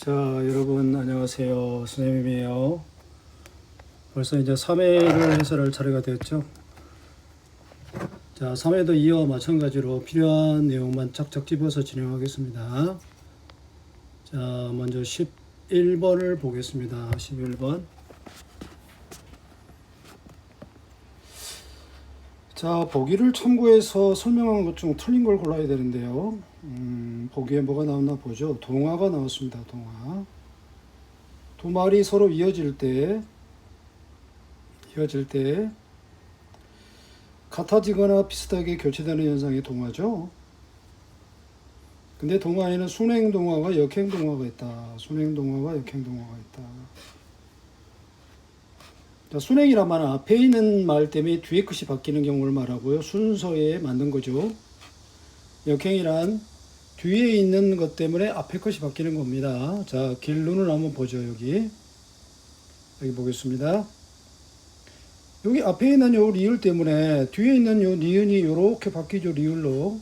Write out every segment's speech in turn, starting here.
자, 여러분 안녕하세요. 선생님이에요. 벌써 이제 3회를 해설할 차례가 되었죠. 자, 3회도 이와 마찬가지로 필요한 내용만 착착 집어서 진행하겠습니다. 자, 먼저 11번을 보겠습니다. 11번. 자, 보기를 참고해서 설명한 것 중 틀린 걸 골라야 되는데요. 보기에 뭐가 나왔나 보죠. 동화가 나왔습니다. 동화. 두 말이 서로 이어질 때 같아지거나 비슷하게 교체되는 현상이 동화죠. 근데 동화에는 순행동화와 역행동화가 있다. 순행동화와 역행동화가 있다. 자, 순행이란 말은 앞에 있는 말 때문에 뒤에 것이 바뀌는 경우를 말하고요. 순서에 맞는 거죠. 역행이란 뒤에 있는 것 때문에 앞에 것이 바뀌는 겁니다. 자, 길눈을 한번 보죠. 여기 보겠습니다. 여기 앞에 있는 요 리을 때문에 뒤에 있는 요 니은이 요렇게 바뀌죠. 리을로.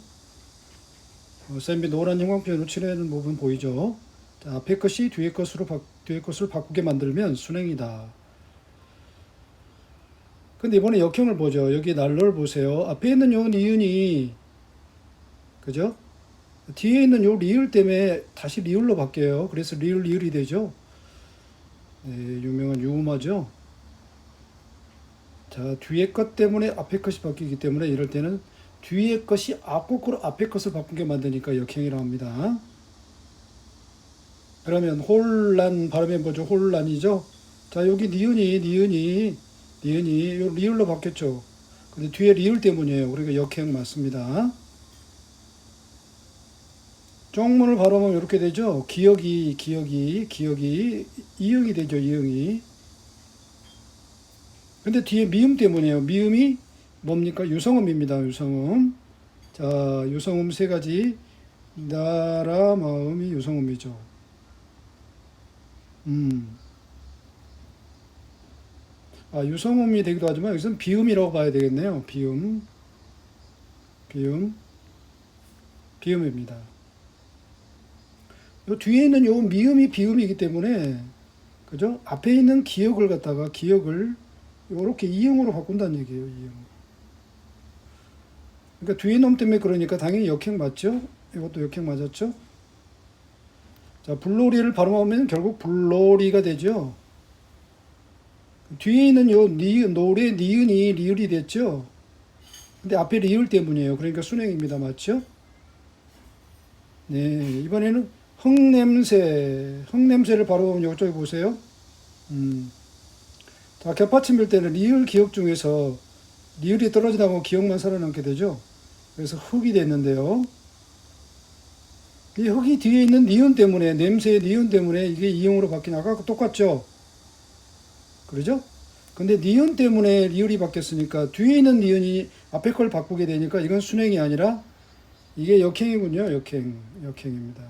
쌤이 노란 형광펜으로 칠해놓은 부분 보이죠. 자, 앞에 것이 뒤에 것을 바꾸게 만들면 순행이다. 근데 이번에 역행을 보죠. 여기 난로를 보세요. 앞에 있는 요 니은이, 그죠? 뒤에 있는 요 리을 때문에 다시 리을로 바뀌어요. 그래서 리을이 되죠. 네, 유명한 유음어죠. 자, 뒤에 것 때문에 앞에 것이 바뀌기 때문에 이럴 때는 뒤에 것이 앞곡으로 앞에 것을 바꾸게 만드니까 역행이라고 합니다. 그러면 혼란 발음해 보죠. 혼란이죠. 자, 여기 니은이 요 리을로 바뀌었죠. 근데 뒤에 리을 때문이에요. 그러니까 역행 맞습니다. 쪽문을 바라보면 이렇게 되죠. 기역이 이응이 되죠. 이응이. 근데 뒤에 미음 때문이에요. 미음이 뭡니까? 유성음입니다. 유성음. 자, 유성음 세 가지. 나라 마음이 유성음이죠. 유성음이 되기도 하지만 여기서는 비음이라고 봐야 되겠네요. 비음입니다. 요 뒤에 있는 요 미음이 비음이기 때문에, 그죠? 앞에 있는 기역을 이렇게 이응으로 바꾼다는 얘기예요. 이응. 그러니까 뒤에 놈 때문에 그러니까 당연히 역행 맞죠? 이것도 역행 맞았죠? 자, 불놀이를 발음하면 결국 불놀이가 되죠. 뒤에 있는 요 노래 니은이 리을이 됐죠. 근데 앞에 리을 때문이에요. 그러니까 순행입니다. 맞죠? 네, 이번에는 흙냄새를 발음하면 이쪽에 보세요. 자, 겹받침일 때는 리을 기억 중에서 리을이 떨어지다고 기억만 살아남게 되죠. 그래서 흙이 됐는데요. 이 흙이 뒤에 있는 니은 때문에, 냄새의 니은 때문에 이게 이응으로 바뀌나 아까 똑같죠. 그러죠? 근데 니은 때문에 리을이 바뀌었으니까 뒤에 있는 니은이 앞에 걸 바꾸게 되니까 이건 순행이 아니라 이게 역행이군요. 역행입니다.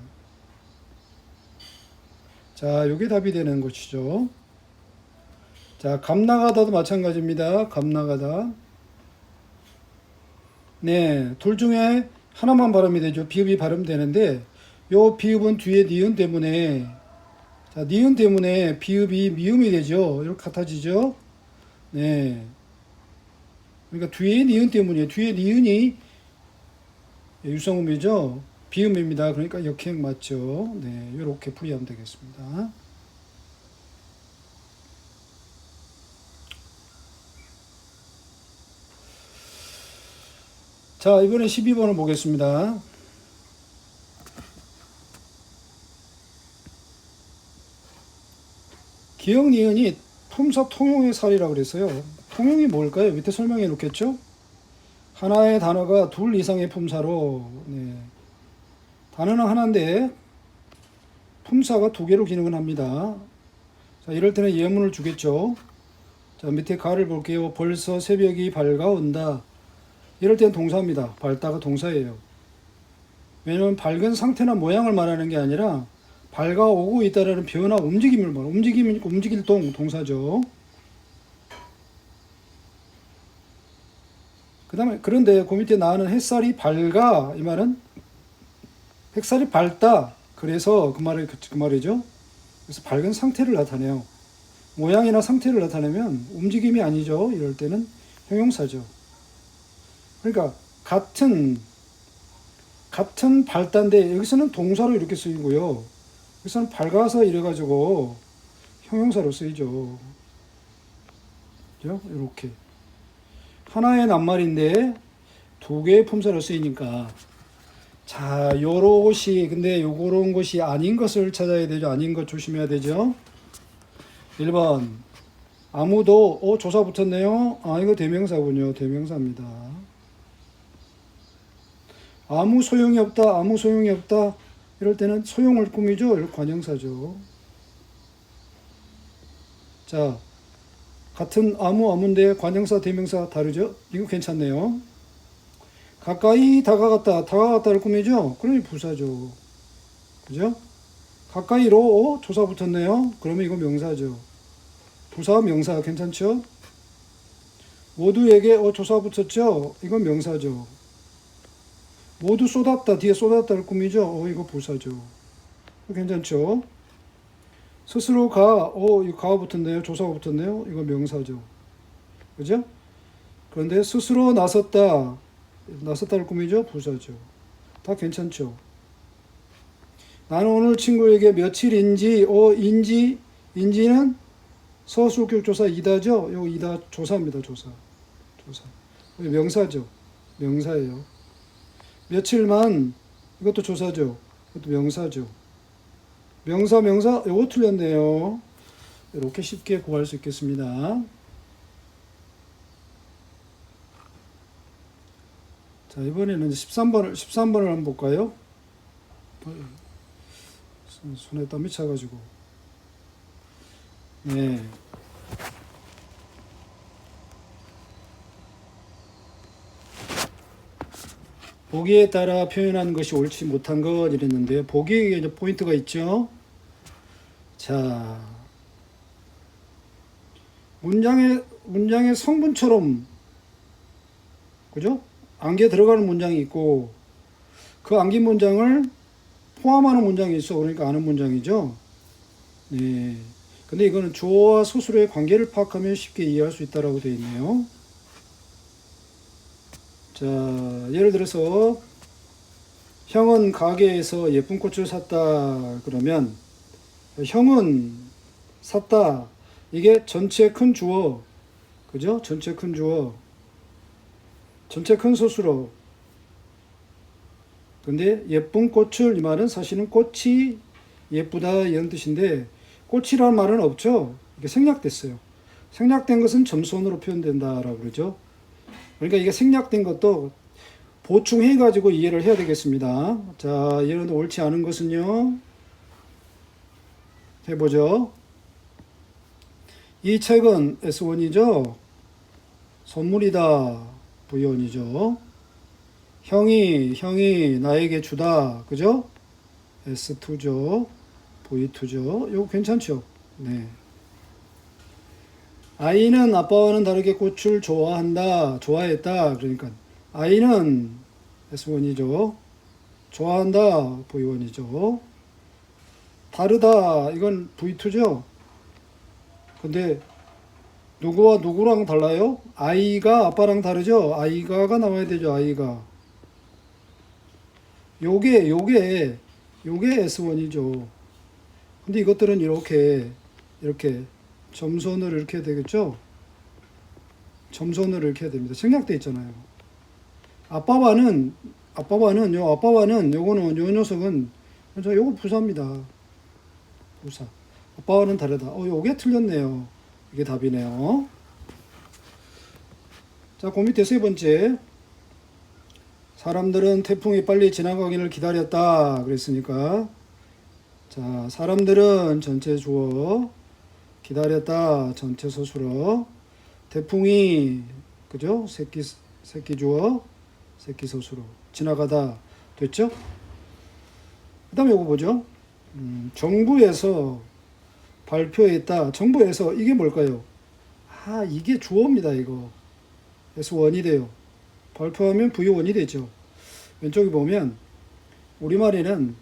자, 요게 답이 되는 것이죠. 자, 감나가다도 마찬가지입니다. 감나가다. 네, 둘 중에 하나만 발음이 되죠. 비읍이 발음되는데 요 비읍은 뒤에 니은 때문에, 자, 니은 때문에 비읍이 미음이 되죠. 이렇게 같아지죠. 네. 그러니까 뒤에 니은 때문이에요. 뒤에 니은이 유성음이죠. 비음입니다. 그러니까 역행 맞죠. 네, 이렇게 풀이하면 되겠습니다. 자, 이번에 12번을 보겠습니다. 기역 니은이 품사 통용의 살이라고 그랬어요. 통용이 뭘까요? 밑에 설명해 놓겠죠? 하나의 단어가 둘 이상의 품사로, 네. 단어는 하나인데 품사가 두 개로 기능을 합니다. 자, 이럴 때는 예문을 주겠죠. 자, 밑에 가를 볼게요. 벌써 새벽이 밝아온다. 이럴 때는 동사입니다. 밝다가 동사예요. 왜냐면 밝은 상태나 모양을 말하는 게 아니라 밝아오고 있다라는 변화, 움직임을 말하는, 움직일 동사죠. 그 다음에, 그런데 그 밑에 나오는 햇살이 밝아, 이 말은 햇살이 밝다. 그래서 그 말이죠. 그래서 밝은 상태를 나타내요. 모양이나 상태를 나타내면 움직임이 아니죠. 이럴 때는 형용사죠. 그러니까 같은 밝다인데 여기서는 동사로 이렇게 쓰이고요. 여기서는 밝아서 이래가지고 형용사로 쓰이죠. 그죠? 이렇게 하나의 낱말인데 두 개의 품사로 쓰이니까 자, 요것이 근데 요런 것이 아닌 것을 찾아야 되죠. 아닌 것 조심해야 되죠. 1번 아무도 조사 붙었네요. 아, 이거 대명사군요. 대명사입니다. 아무 소용이 없다. 아무 소용이 없다. 이럴 때는 소용을 꾸미죠. 이거 관형사죠. 자, 같은 아무인데 관형사 대명사 다르죠. 이거 괜찮네요. 가까이 다가갔다를 꾸미죠. 그러니 부사죠. 그죠? 가까이로 조사 붙었네요. 그러면 이거 명사죠. 부사 명사 괜찮죠? 모두에게 조사 붙었죠. 이건 명사죠. 모두 쏟았다 뒤에 쏟았다를 꾸미죠. 이거 부사죠. 괜찮죠? 스스로 이거 가가 붙었네요. 조사가 붙었네요. 이거 명사죠. 그죠? 그런데 스스로 나섰다를 꾸미죠. 부사죠. 다 괜찮죠? 나는 오늘 친구에게 며칠인지, 인지는 서술격 조사 이다죠? 요 이다 조사입니다. 조사. 명사죠. 명사예요. 며칠만, 이것도 조사죠. 이것도 명사죠. 명사, 요거 틀렸네요. 이렇게 쉽게 구할 수 있겠습니다. 자, 이번에는 13번을 한번 볼까요? 손에 땀이 차가지고. 네. 보기에 따라 표현하는 것이 옳지 못한 것 이랬는데요. 보기에 이제 포인트가 있죠. 자, 문장의 성분처럼, 그죠? 안개 들어가는 문장이 있고, 그 안긴 문장을 포함하는 문장이 있어. 그러니까 아는 문장이죠. 네. 근데 이거는 주어와 스스로의 관계를 파악하면 쉽게 이해할 수 있다라고 되어 있네요. 자, 예를 들어서 형은 가게에서 예쁜 꽃을 샀다 그러면 형은 샀다. 이게 전체 큰 주어. 그죠? 전체 큰 주어. 전체 큰 스스로. 근데 예쁜 꽃을 이 말은 사실은 꽃이 예쁘다 이런 뜻인데 꽃이라는 말은 없죠. 이게 생략됐어요. 생략된 것은 점선으로 표현된다라고 그러죠. 그러니까 이게 생략된 것도 보충해가지고 이해를 해야 되겠습니다. 자, 예를 들어 옳지 않은 것은요. 해보죠. 이 책은 S1이죠. 선물이다. V1이죠. 형이 나에게 주다. 그죠? S2죠. V2죠. 이거 괜찮죠? 네. 아이는 아빠와는 다르게 꽃을 좋아했다. 그러니까 아이는 S1이죠. 좋아한다. V1이죠. 다르다. 이건 V2죠. 근데 누구와 누구랑 달라요? 아이가 아빠랑 다르죠? 아이가가 나와야 되죠. 아이가. 요게 S1이죠. 근데 이것들은 이렇게 점선을 이렇게 해야 되겠죠? 점선을 이렇게 해야 됩니다. 생략돼 있잖아요. 아빠와는 요거는 요 녀석은 요거 부사입니다. 부사. 아빠와는 다르다. 요게 틀렸네요. 이게 답이네요. 자, 그 밑에 세 번째. 사람들은 태풍이 빨리 지나가기를 기다렸다. 그랬으니까. 자, 사람들은 전체 주어. 기다렸다. 전체 서술어. 태풍이, 그죠? 새끼 주어. 새끼 서술어. 지나가다. 됐죠? 그 다음에 이거 보죠. 정부에서 발표했다. 정부에서 이게 뭘까요? 이게 주어입니다. 이거 S1이 돼요. 발표하면 V1이 되죠. 왼쪽에 보면 우리말에는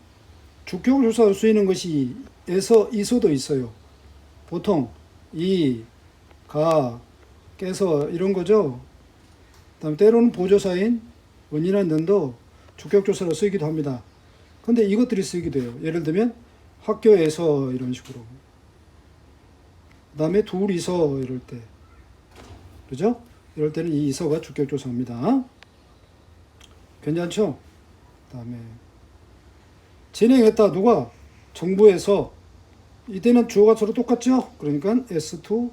주격조사로 쓰이는 것이 에서 이서도 있어요. 보통 이, 가, 깨서 이런 거죠. 그다음 때로는 보조사인 은이나 는도 주격조사로 쓰이기도 합니다. 근데 이것들이 쓰이기도 해요. 예를 들면 학교에서 이런 식으로. 그다음에 둘이서 이럴 때. 그죠? 이럴 때는 이 이서가 주격조사입니다. 괜찮죠? 그다음에 진행했다 누가? 정부에서. 이때는 주어가 서로 똑같죠? 그러니까 S2,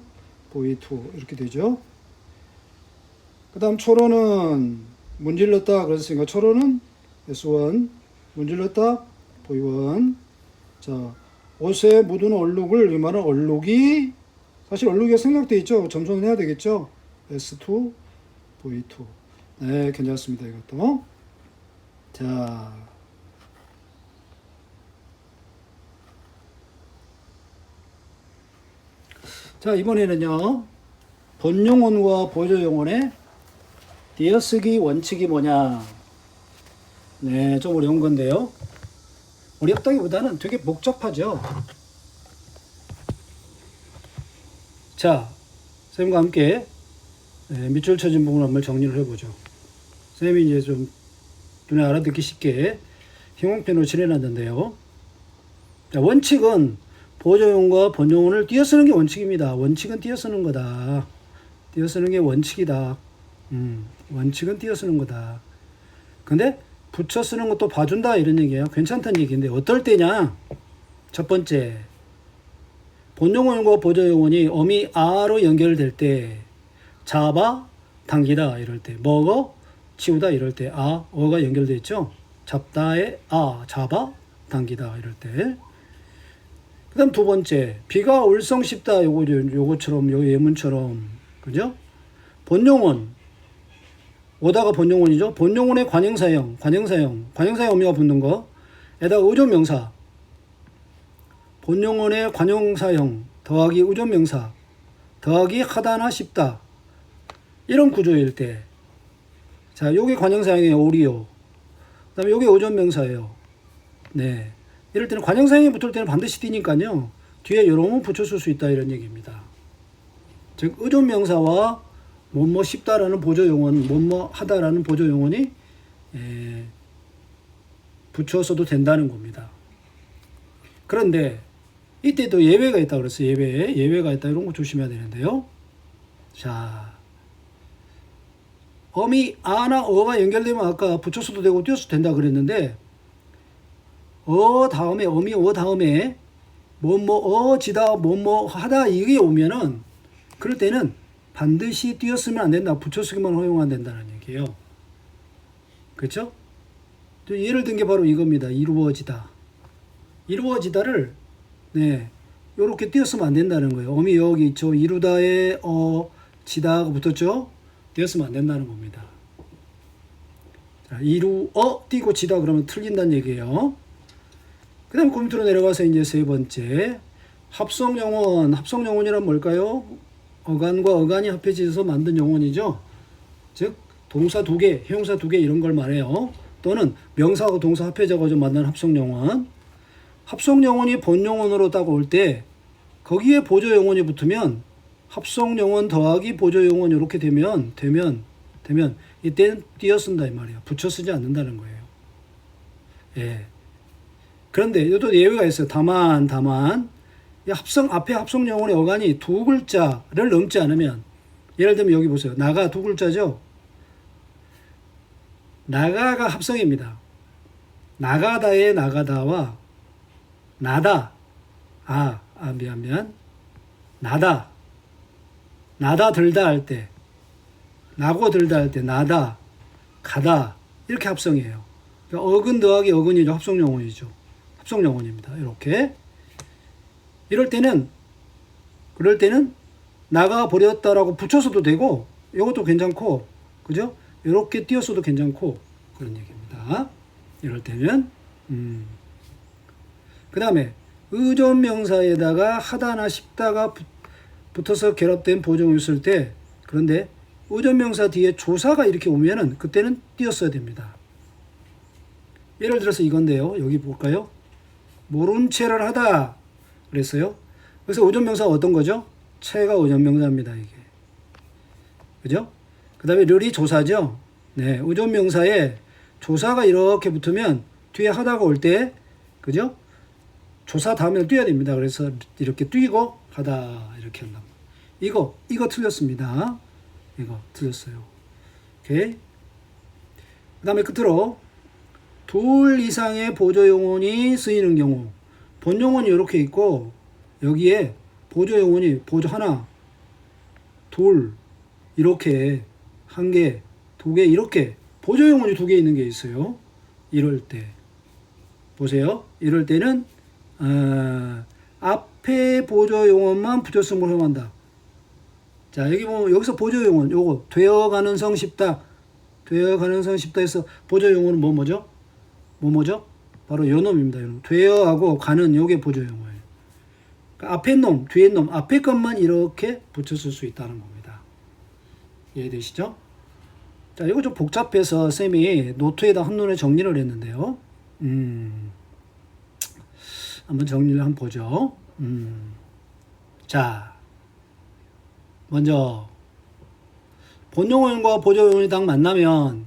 V2 이렇게 되죠. 그 다음 초로는 문질렀다 그랬으니까 초로는 S1, 문질렀다 V1. 자, 옷에 묻은 얼룩을 이 말은 얼룩이 사실 얼룩이 생략되어 있죠. 점수는 해야 되겠죠. S2, V2. 네, 괜찮습니다. 이것도. 자, 이번에는요. 본용언과 보조용언의 띄어쓰기 원칙이 뭐냐. 네, 좀 어려운 건데요. 어렵다기보다는 되게 복잡하죠. 자, 선생님과 함께 밑줄 쳐진 부분을 한번 정리를 해보죠. 선생님이 이제 좀 눈에 알아듣기 쉽게 형용편으로 칠해놨는데요. 자, 원칙은 보조용과 본용언을 띄어쓰는 게 원칙입니다. 원칙은 띄어쓰는 거다. 띄어쓰는 게 원칙이다. 원칙은 띄어쓰는 거다. 근데 붙여 쓰는 것도 봐준다 이런 얘기예요. 괜찮다는 얘기인데 어떨 때냐? 첫 번째, 본용언과 보조용언이 어미 아로 연결될 때 잡아, 당기다 이럴 때, 먹어, 치우다 이럴 때 아, 어가 연결되어 있죠. 잡다에 아, 잡아, 당기다 이럴 때. 그 다음 두 번째, 비가 올성 씹다 요거처럼 요 예문처럼 그죠? 본용언 오다가 본용언이죠. 본용언의 관형사형 어미가 붙는 거 에다가 의존명사 본용언의 관형사형 더하기 의존명사 더하기 하다나 씹다 이런 구조일 때 자, 요게 관형사형이에요. 오리요. 그 다음에 요게 의존명사예요. 네. 이럴 때는 관형사형이 붙을 때는 반드시 띄니까요. 뒤에 요런 붙여줄 수 있다 이런 얘기입니다. 즉 의존명사와 뭐뭐 씹다라는 보조용언, 뭐뭐 하다라는 보조용언이 붙여서도 된다는 겁니다. 그런데 이때도 예외가 있다고 그랬어요. 예외가 있다 이런 거 조심해야 되는데요. 자, 어미 아나 어가 연결되면 아까 붙여서도 되고 띄어서도 된다 그랬는데 어 다음에 어미 어 다음에 뭐뭐 어지다 뭐뭐 하다 이게 오면은 그럴 때는 반드시 띄어쓰면 안 된다. 붙여쓰기만 허용 안 된다는 얘기예요. 그렇죠? 예를 든 게 바로 이겁니다. 이루어지다. 이루어지다를 네 요렇게 띄어쓰면 안 된다는 거예요. 어미 여기 있죠. 이루다에 지다가 붙었죠. 띄어쓰면 안 된다는 겁니다. 자, 띄고 지다 그러면 틀린다는 얘기예요. 그 다음 그 밑으로 내려가서 이제 세 번째 합성영혼. 합성영혼이란 뭘까요? 어간과 어간이 합해져서 만든 영혼이죠. 즉 동사 두 개, 형용사 두 개 이런 걸 말해요. 또는 명사하고 동사 합해져가지고 만든 합성영혼. 합성영혼이 본영혼으로 딱 올 때 거기에 보조영혼이 붙으면 합성영혼 더하기 보조영혼 이렇게 되면 이때는 띄어쓴다 이 말이에요. 붙여 쓰지 않는다는 거예요. 예. 그런데 이것도 예외가 있어요. 다만 앞에 합성영혼의 어간이 두 글자를 넘지 않으면 예를 들면 여기 보세요. 나가 두 글자죠. 나가가 합성입니다. 나가다의 나가다와 나다 미안 나다 들다 할 때 나고 들다 할 때 나다 가다 이렇게 합성이에요. 그러니까 어근 더하기 어근이죠. 합성영혼입니다. 이렇게 그럴 때는 나가 버렸다라고 붙여서도 되고 이것도 괜찮고 그죠? 이렇게 띄었어도 괜찮고 그런 얘기입니다. 이럴 때는 그 다음에 의존명사에다가 하다나 씹다가 붙어서 결합된 보정을 쓸 때 그런데 의존명사 뒤에 조사가 이렇게 오면은 그때는 띄었어야 됩니다. 예를 들어서 이건데요. 여기 볼까요? 모른 채를 하다 그랬어요. 그래서 의존명사가 어떤 거죠? 채가 의존명사입니다. 이게. 그죠? 그 다음에 르이 조사죠. 네, 의존명사에 조사가 이렇게 붙으면 뒤에 하다가 올 때, 그죠? 조사 다음에 뛰어야 됩니다. 그래서 이렇게 뛰고 하다 이렇게 한다. 이거 틀렸습니다. 이거 틀렸어요. 오케이. 그 다음에 끝으로 둘 이상의 보조용언이 쓰이는 경우, 본용언이 이렇게 있고 여기에 보조용언이 보조 하나, 둘 이렇게 한 개, 두 개 이렇게 보조용언이 두 개 있는 게 있어요. 이럴 때 보세요. 이럴 때는 앞에 보조용언만 부처성으로 사용한다. 자, 여기 뭐 여기서 보조용언 요거 되어가는 성 쉽다. 되어가는 성 쉽다 해서 보조용언은 뭐죠? 바로 요 놈입니다. 요 놈. 되어하고 가는 요게 보조용어예요. 그러니까 앞에 놈, 뒤에 놈, 앞에 것만 이렇게 붙였을 수 있다는 겁니다. 이해되시죠? 자, 이거 좀 복잡해서 쌤이 노트에다 한눈에 정리를 했는데요. 한번 정리를 한번 보죠. 자, 먼저 본용어과 보조용어이 딱 만나면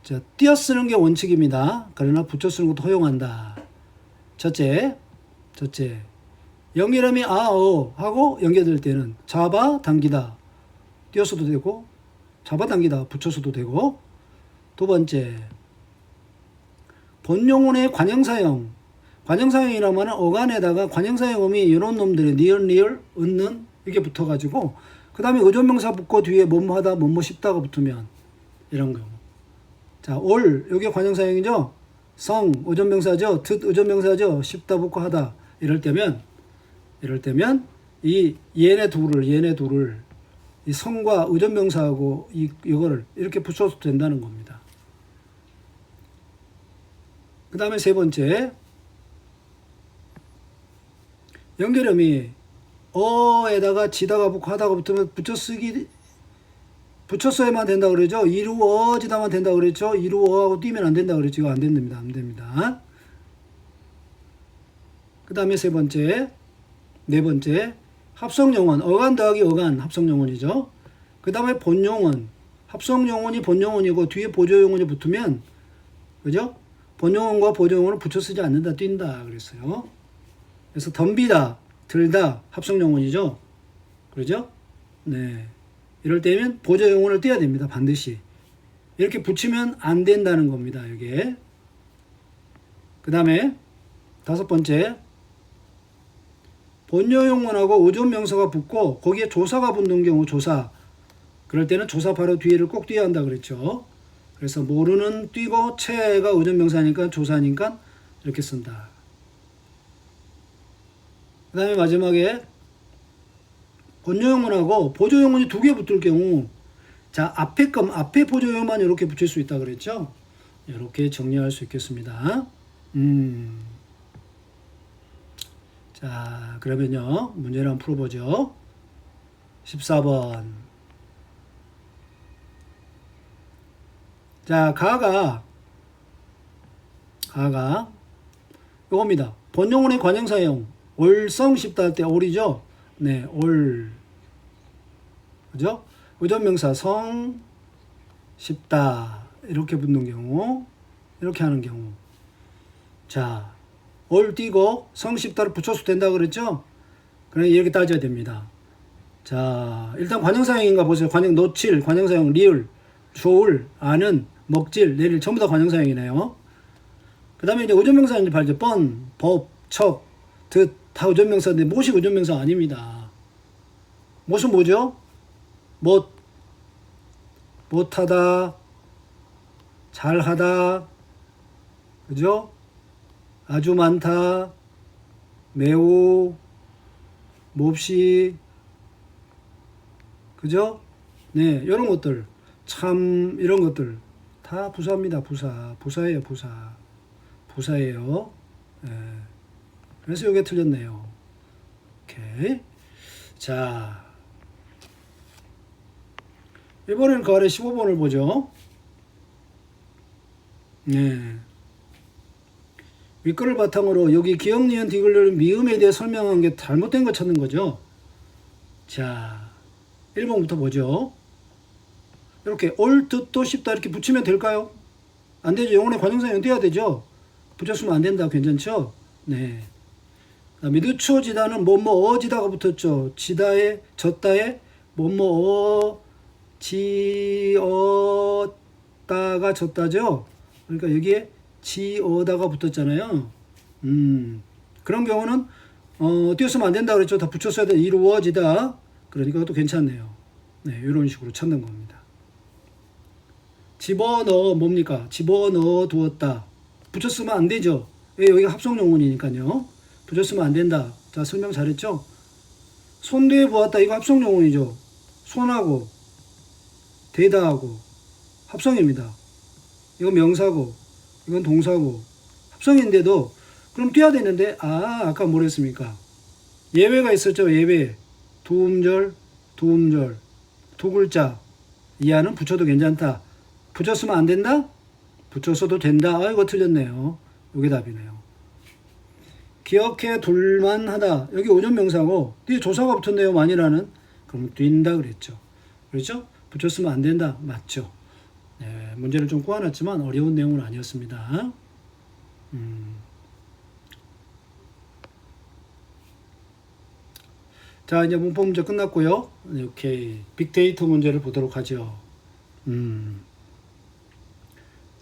자, 띄어쓰는 게 원칙입니다. 그러나 붙여쓰는 것도 허용한다. 첫째, 연결음이 하고 연결될 때는 잡아 당기다 띄어서도 되고 잡아 당기다 붙여서도 되고, 두 번째 본용어의 관형사형이라면 어간에다가 관형사형음이 이런 놈들이 니을, 은는 이게 붙어가지고 그 다음에 의존명사 붙고 뒤에 뭐뭐 하다 뭐뭐 싶다가 붙으면 이런 경우. 자, 여기 관형사형이죠. 성 의존명사죠. 듣 의존명사죠. 싶다 붙고 하다 이럴 때면 얘네 둘을 이 성과 의존명사하고 이거를 이렇게 붙여도 된다는 겁니다. 그 다음에 세 번째, 연결음이 어에다가 지다가 붙고 하다가 붙으면 붙였어야만 된다 그러죠. 이루어지다만 된다 그랬죠. 이루어하고 뛰면 안 된다 그랬죠. 이거 안 됩니다. 그 다음에 네 번째, 합성용언, 어간 더하기 어간 합성용언이죠. 그 다음에 본용언, 합성용언이 본용언이고 뒤에 보조용언이 붙으면, 그죠? 본용언과 보조용언을 붙여 쓰지 않는다, 뛴다 그랬어요. 그래서 덤비다, 들다 합성용언이죠. 그러죠? 네. 이럴 때면 보조용언을 띄어야 됩니다. 반드시. 이렇게 붙이면 안 된다는 겁니다. 이게. 그 다음에 다섯 번째, 본여용언하고 의존명사가 붙고 거기에 조사가 붙는 경우 조사. 그럴 때는 조사 바로 뒤에를 꼭 띄어야 한다 그랬죠. 그래서 모르는 띄고 채가 의존명사니까 조사니까 이렇게 쓴다. 그 다음에 마지막에 본여용언하고 보조용언이 두 개 붙을 경우, 자, 앞에 보조용언만 이렇게 붙일 수 있다 그랬죠. 이렇게 정리할 수 있겠습니다. 자, 그러면요, 문제를 한번 풀어보죠. 14번. 자, 가가 요겁니다. 본용언의 관형사형, 올성 쉽다 할 때 올이죠. 네, 올. 그죠? 의존명사 성 쉽다 이렇게 붙는 경우, 이렇게 하는 경우. 자, 올 띄고 성 쉽다를 붙여서 된다 그랬죠? 그래, 이렇게 따져야 됩니다. 자, 일단 관형사형인가 보세요. 노칠, 관형사형, 리을, 조을, 아는, 먹질, 내릴 전부 다 관형사형이네요. 그 다음에 이제 의존명사 이제 발죠. 뻔, 법, 척, 듣, 다 의존명사인데 못이 의존명사 아닙니다. 못은 뭐죠? 못하다, 잘하다, 그죠? 아주 많다, 매우, 몹시, 그죠? 네, 이런 것들, 참, 이런 것들 다 부사입니다. 부사예요. 부사예요. 네. 그래서 이게 틀렸네요. 오케이. 자, 이번에는 그 아래 15번을 보죠. 네. 윗글을 바탕으로 여기 기역, 니은, 디귿을 미음에 대해 설명한 게 잘못된 거 찾는 거죠. 자, 1번부터 보죠. 이렇게 올 듯도 싶다 이렇게 붙이면 될까요? 안 되죠. 영혼의 관용사는 떼야 되죠. 붙였으면 안 된다. 괜찮죠? 네. 그다음에 늦춰지다는 뭐뭐어지다가 붙었죠. 지다에 졌다에 지었다가 졌다죠. 그러니까 여기에 지어다가 붙었잖아요. 그런 경우는 띄었으면 안 된다 그랬죠. 다 붙였어야 돼. 이루어지다. 그러니까 그것도 괜찮네요. 네, 이런 식으로 찾는 겁니다. 집어넣어 뭡니까? 집어넣어 두었다. 붙였으면 안 되죠. 왜? 여기가 합성용언이니까요. 붙였으면 안 된다. 자, 설명 잘했죠? 손대에 보았다. 이거 합성용언이죠. 손하고 대다하고 합성입니다. 이건 명사고 이건 동사고 합성인데도 그럼 띄어야 되는데 아까 뭐랬습니까? 예외가 있었죠. 예외. 두음절 두 글자 이하는 붙여도 괜찮다. 붙였으면 안 된다? 붙였어도 된다. 이거 틀렸네요. 이게 답이네요. 기억해 둘만하다. 여기 오전명사고 뒤에 조사가 붙었네요. 만이라는. 그럼 뛴다 그랬죠. 그렇죠? 붙였으면 안 된다. 맞죠? 네, 문제를 좀 꼬아놨지만 어려운 내용은 아니었습니다. 자, 이제 문법 문제 끝났고요. 오케이. 빅데이터 문제를 보도록 하죠.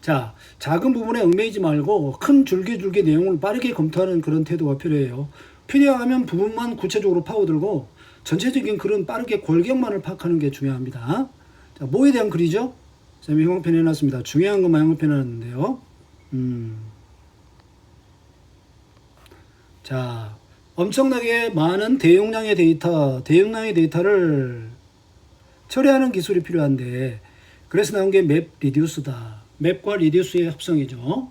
자, 작은 부분에 얽매이지 말고 큰 줄기 내용을 빠르게 검토하는 그런 태도가 필요해요. 필요하면 부분만 구체적으로 파고들고 전체적인 글은 빠르게 골격만을 파악하는 게 중요합니다. 자, 뭐에 대한 글이죠? 쌤이 형광펜 해놨습니다. 중요한 것만 형광펜 해놨는데요. 자, 엄청나게 많은 대용량의 데이터를 처리하는 기술이 필요한데 그래서 나온 게 맵 리듀스다. 맵과 리듀스의 합성이죠.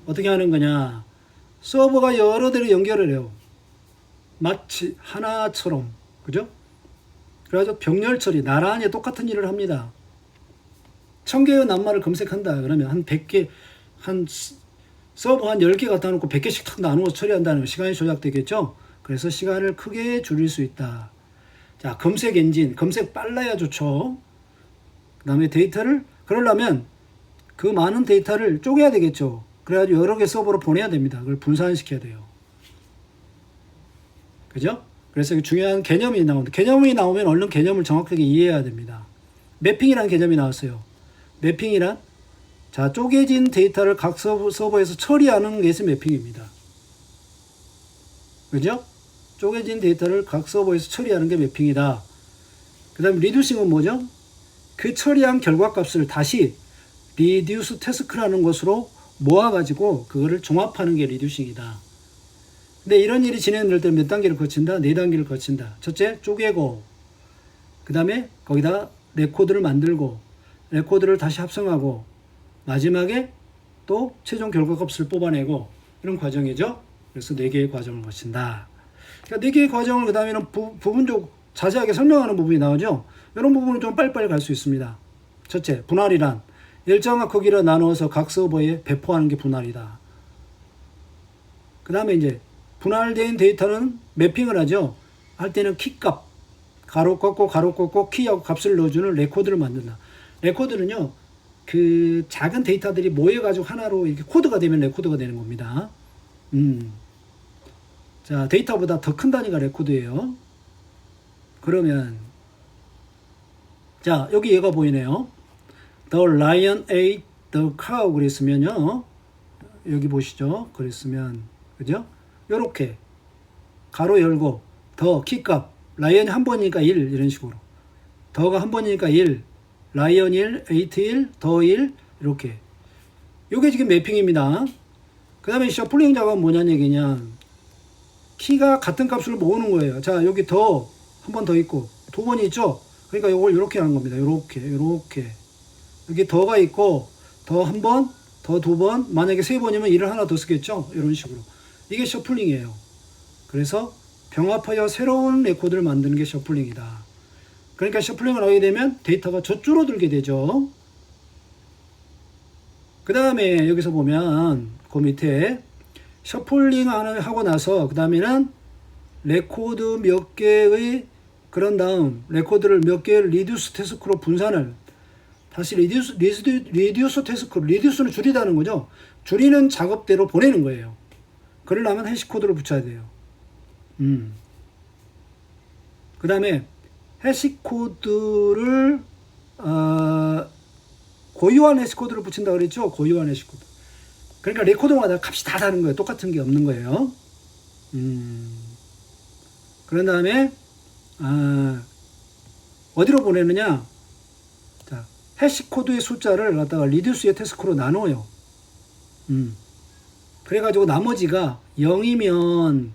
어떻게 하는 거냐? 서버가 여러 대를 연결을 해요. 마치 하나처럼. 그죠? 그래가지고 병렬 처리, 나란히 똑같은 일을 합니다. 1000개의 낱말을 검색한다. 그러면 한 100개, 서버 한 10개 갖다 놓고 100개씩 탁 나누어서 처리한다는 시간이 조작되겠죠? 그래서 시간을 크게 줄일 수 있다. 자, 검색 엔진, 검색 빨라야 좋죠. 그 다음에 데이터를, 그러려면 그 많은 데이터를 쪼개야 되겠죠. 그래가지고 여러 개 서버로 보내야 됩니다. 그걸 분산시켜야 돼요. 그죠? 그래서 중요한 개념이 나옵니다. 개념이 나오면 얼른 개념을 정확하게 이해해야 됩니다. 매핑이라는 개념이 나왔어요. 매핑이란, 자, 쪼개진 데이터를 각 서버에서 처리하는 것이 매핑입니다. 그죠? 쪼개진 데이터를 각 서버에서 처리하는 게 매핑이다. 그 다음에 리듀싱은 뭐죠? 그 처리한 결과값을 다시 리듀스 태스크라는 것으로 모아가지고 그거를 종합하는 게 리듀싱이다. 근데 이런 일이 진행될 때 몇 단계를 거친다? 4단계를 거친다. 첫째, 쪼개고, 그 다음에 거기다 레코드를 만들고, 레코드를 다시 합성하고, 마지막에 또 최종 결과값을 뽑아내고, 이런 과정이죠. 그래서 4개의 과정을 거친다. 그러니까 4개의 과정을 그 다음에는 부분적으로 자세하게 설명하는 부분이 나오죠. 이런 부분은 좀 빨리빨리 갈 수 있습니다. 첫째, 분할이란 일정한 크기로 나누어서 각 서버에 배포하는 게 분할이다. 그 다음에 이제 분할된 데이터는 매핑을 하죠. 할 때는 키값, 가로 꺾고 키하고 값을 넣어주는 레코드를 만든다. 레코드는요, 그 작은 데이터들이 모여가지고 하나로 이렇게 코드가 되면 레코드가 되는 겁니다. 자, 데이터보다 더 큰 단위가 레코드예요. 그러면, 자, 여기 얘가 보이네요. The lion ate the cow 그랬으면요. 여기 보시죠. 그랬으면, 그죠? 요렇게, 가로 열고, 더 키값, 라이언이 한 번이니까 1, 이런 식으로. 더가 한 번이니까 1, 라이언 1, 에이트 1, 더 1, 이렇게. 요게 지금 매핑입니다. 그 다음에 셔플링 작업은 뭐냐는 얘기냐. 키가 같은 값을 모으는 거예요. 자, 여기 더, 한 번 더 있고, 2번이 있죠? 그러니까 요걸 이렇게 하는 겁니다. 요렇게. 여기 더가 있고, 더 한 번, 더 2번, 만약에 3번이면 1을 하나 더 쓰겠죠? 이런 식으로. 이게 셔플링이에요. 그래서 병합하여 새로운 레코드를 만드는 게 셔플링이다. 그러니까 셔플링을 하게 되면 데이터가 줄어들게 되죠. 그 다음에 여기서 보면 그 밑에 셔플링 하고 나서 그 다음에는 레코드 몇 개의 그런 다음 레코드를 몇 개의 리듀스 태스크로 분산을 다시 리듀스 태스크, 리듀스는 줄이다는 거죠. 줄이는 작업대로 보내는 거예요. 그러려면 해시코드를 붙여야 돼요. 그 다음에 해시코드를 고유한 해시코드를 붙인다 그랬죠. 고유한 해시코드. 그러니까 레코드마다 값이 다 다른 거예요. 똑같은 게 없는 거예요. 그런 다음에 어디로 보내느냐? 자, 해시코드의 숫자를 갖다가 리듀스의 태스크로 나눠요. 그래가지고 나머지가 0이면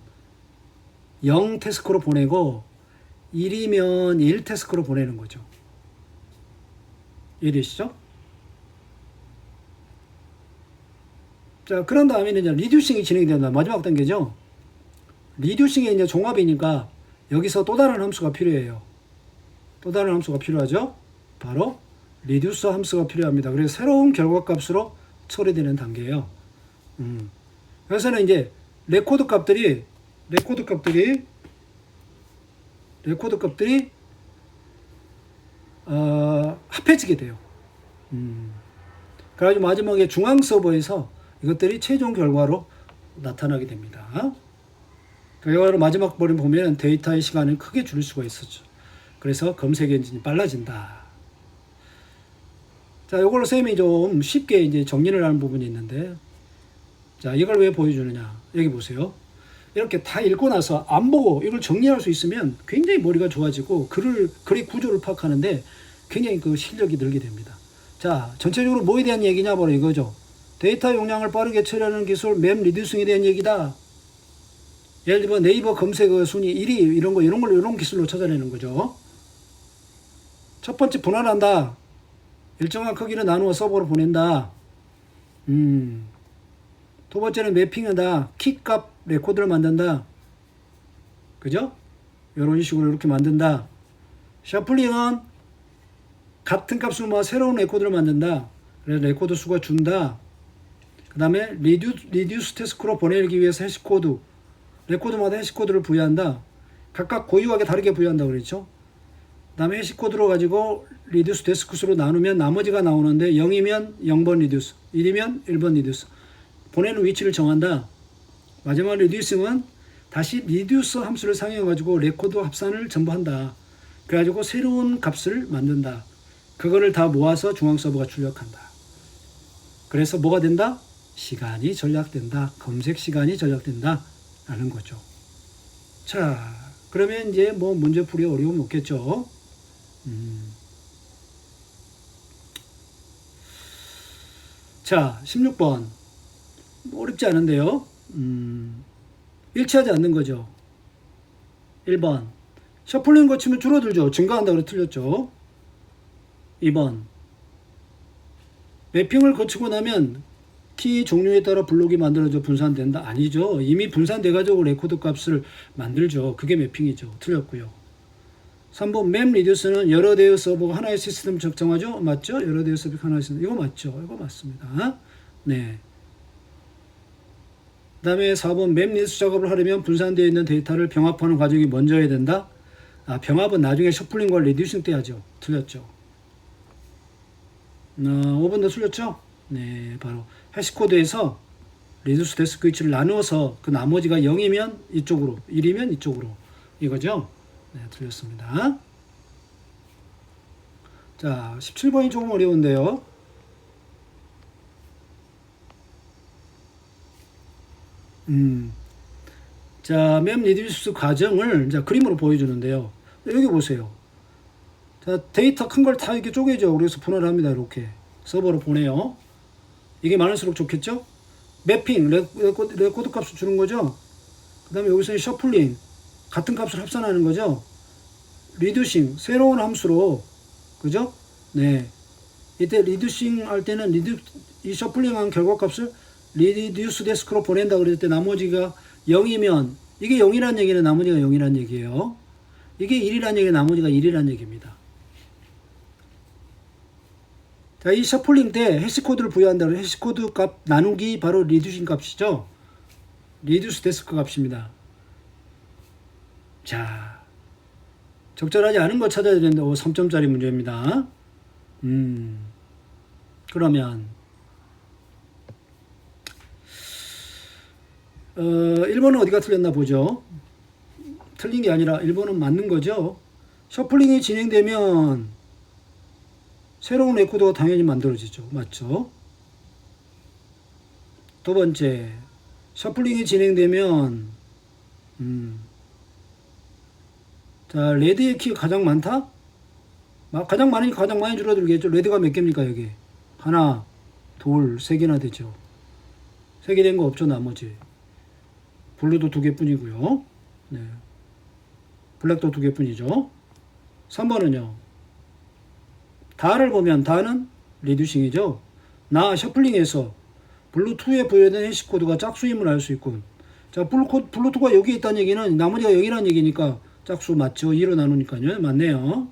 0 태스크로 보내고 1이면 1 태스크로 보내는 거죠. 이해되시죠? 자, 그런 다음에는 이제 리듀싱이 진행이 된다. 마지막 단계죠. 리듀싱이 이제 종합이니까 여기서 또 다른 함수가 필요해요. 또 다른 함수가 필요하죠. 바로 리듀스 함수가 필요합니다. 그래서 새로운 결과값으로 처리되는 단계예요. 그래서는 이제 레코드 값들이 합해지게 돼요. 그래가지고 마지막에 중앙 서버에서 이것들이 최종 결과로 나타나게 됩니다. 결과로 마지막 버림 보면 데이터의 시간을 크게 줄일 수가 있었죠. 그래서 검색 엔진이 빨라진다. 자, 이걸로 쌤이 좀 쉽게 이제 정리를 하는 부분이 있는데, 자, 이걸 왜 보여주느냐? 여기 보세요. 이렇게 다 읽고 나서 안 보고 이걸 정리할 수 있으면 굉장히 머리가 좋아지고 글의 구조를 파악하는데 굉장히 그 실력이 늘게 됩니다. 자, 전체적으로 뭐에 대한 얘기냐? 바로 이거죠. 데이터 용량을 빠르게 처리하는 기술, 맵 리듀싱에 대한 얘기다. 예를 들면 네이버 검색 순위 1위 이런 기술로 찾아내는 거죠. 첫 번째 분할한다. 일정한 크기를 나누어 서버로 보낸다. 두 번째는 매핑하다. 키값 레코드를 만든다. 그죠? 이런 식으로 이렇게 만든다. 셔플링은 같은 값을 모아 새로운 레코드를 만든다. 그래서 레코드 수가 준다. 그 다음에 리듀스 태스크로 보내기 위해서 해시코드, 레코드마다 해시코드를 부여한다. 각각 고유하게 다르게 부여한다고 그랬죠. 그 다음에 해시코드로 가지고 리듀스 태스크수로 나누면 나머지가 나오는데 0이면 0번 리듀스, 1이면 1번 리듀스. 보내는 위치를 정한다. 마지막 리듀싱은 다시 리듀스 함수를 사용해가지고 레코드 합산을 전부 한다. 그래가지고 새로운 값을 만든다. 그거를 다 모아서 중앙 서버가 출력한다. 그래서 뭐가 된다? 시간이 절약된다. 검색 시간이 절약된다. 라는 거죠. 자, 그러면 이제 뭐 문제풀이 어려움이 없겠죠. 자, 16번. 어렵지 않은데요. 일치하지 않는 거죠. 1번. 셔플링 거치면 줄어들죠. 증가한다고 틀렸죠. 2번. 매핑을 거치고 나면 키 종류에 따라 블록이 만들어져 분산된다. 아니죠. 이미 분산돼가지고 레코드 값을 만들죠. 그게 매핑이죠. 틀렸고요. 3번 맵 리듀스는 여러 대의 서버가 하나의 시스템을 적정하죠. 맞죠? 여러 대의 서버가 하나의 시스템. 이거 맞죠? 이거 맞습니다. 네. 그 다음에 4번 맵 리듀스 작업을 하려면 분산되어 있는 데이터를 병합하는 과정이 먼저 해야 된다. 병합은 나중에 셔플링과 리듀싱 때 하죠. 틀렸죠. 5번도 틀렸죠? 네, 바로 해시코드에서 리듀스 데스크 위치를 나누어서 그 나머지가 0이면 이쪽으로, 1이면 이쪽으로 이거죠? 네, 틀렸습니다. 자, 17번이 조금 어려운데요. 자, 맵 리듀스 과정을 이제 그림으로 보여주는데요. 여기 보세요. 자, 데이터 큰 걸 다 이렇게 쪼개죠. 그래서 분할을 합니다. 이렇게 서버로 보내요. 이게 많을수록 좋겠죠? 매핑, 레코드 값을 주는 거죠. 그 다음에 여기서는 셔플링, 같은 값을 합산하는 거죠. 리듀싱, 새로운 함수로, 그죠? 네. 이때 리듀싱 할 때는 이 셔플링한 결과값을 리듀스 데스크로 보낸다 그랬을 때 나머지가 0이면, 이게 0이라는 얘기는 나머지가 0이라는 얘기예요. 이게 1이라는 얘기는 나머지가 1이라는 얘기입니다. 자, 이 셔플링 때 해시코드를 부여한다. 해시코드 값 나누기 바로 리듀싱 값이죠. 리듀스 데스크 값입니다. 자, 적절하지 않은 거 찾아야 되는데 3점짜리 문제입니다. 그러면 1번은 어디가 틀렸나 보죠. 틀린 게 아니라 1번은 맞는 거죠. 셔플링이 진행되면 새로운 레코드가 당연히 만들어지죠. 맞죠? 두 번째, 셔플링이 진행되면 자, 레드의 키가 가장 많다? 가장 많으니까 가장 많이 줄어들겠죠. 레드가 몇 개입니까, 여기? 하나, 둘, 세 개나 되죠. 세 개 된 거 없죠, 나머지. 블루도 2개뿐이고요. 네. 블랙도 2개뿐이죠. 3번은요. 다를 보면 다는 리듀싱이죠. 나 셔플링에서 블루2에 부여된 해시코드가 짝수임을 알 수 있군. 자, 블루2가 여기 있다는 얘기는 나머지가 여기라는 얘기니까 짝수 맞죠? 2로 나누니까요. 맞네요.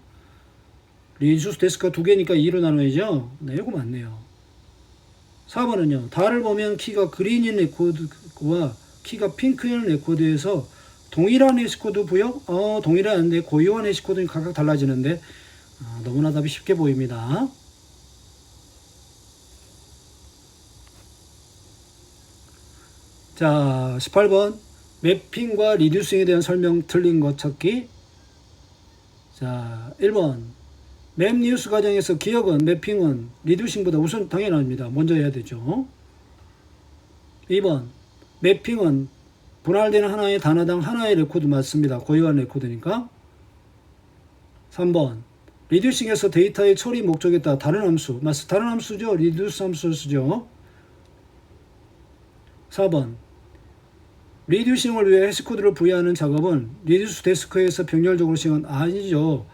리듀스 데스크가 2개니까 2로 나눠야죠. 네, 이거 맞네요. 4번은요. 다를 보면 키가 그린인 레코드와 키가 핑크인 레코드에서 동일한 해시코드 부여? 동일한데 고유한 해시코드는 각각 달라지는데 너무나 답이 쉽게 보입니다. 자, 18번 매핑과 리듀싱에 대한 설명 틀린 것 찾기. 자, 1번 맵 리듀스 과정에서 기억은 매핑은 리듀싱보다 우선 당연합니다. 먼저 해야 되죠. 2번 매핑은 분할되는 하나의 단어당 하나의 레코드 맞습니다. 고유한 레코드니까. 3번 리듀싱에서 데이터의 처리 목적에 따라 다른 함수 다른 함수죠. 리듀스 함수를 쓰죠. 4번 리듀싱을 위해 해시코드를 부여하는 작업은 리듀스 데스크에서 병렬적으로 시행한 아니죠.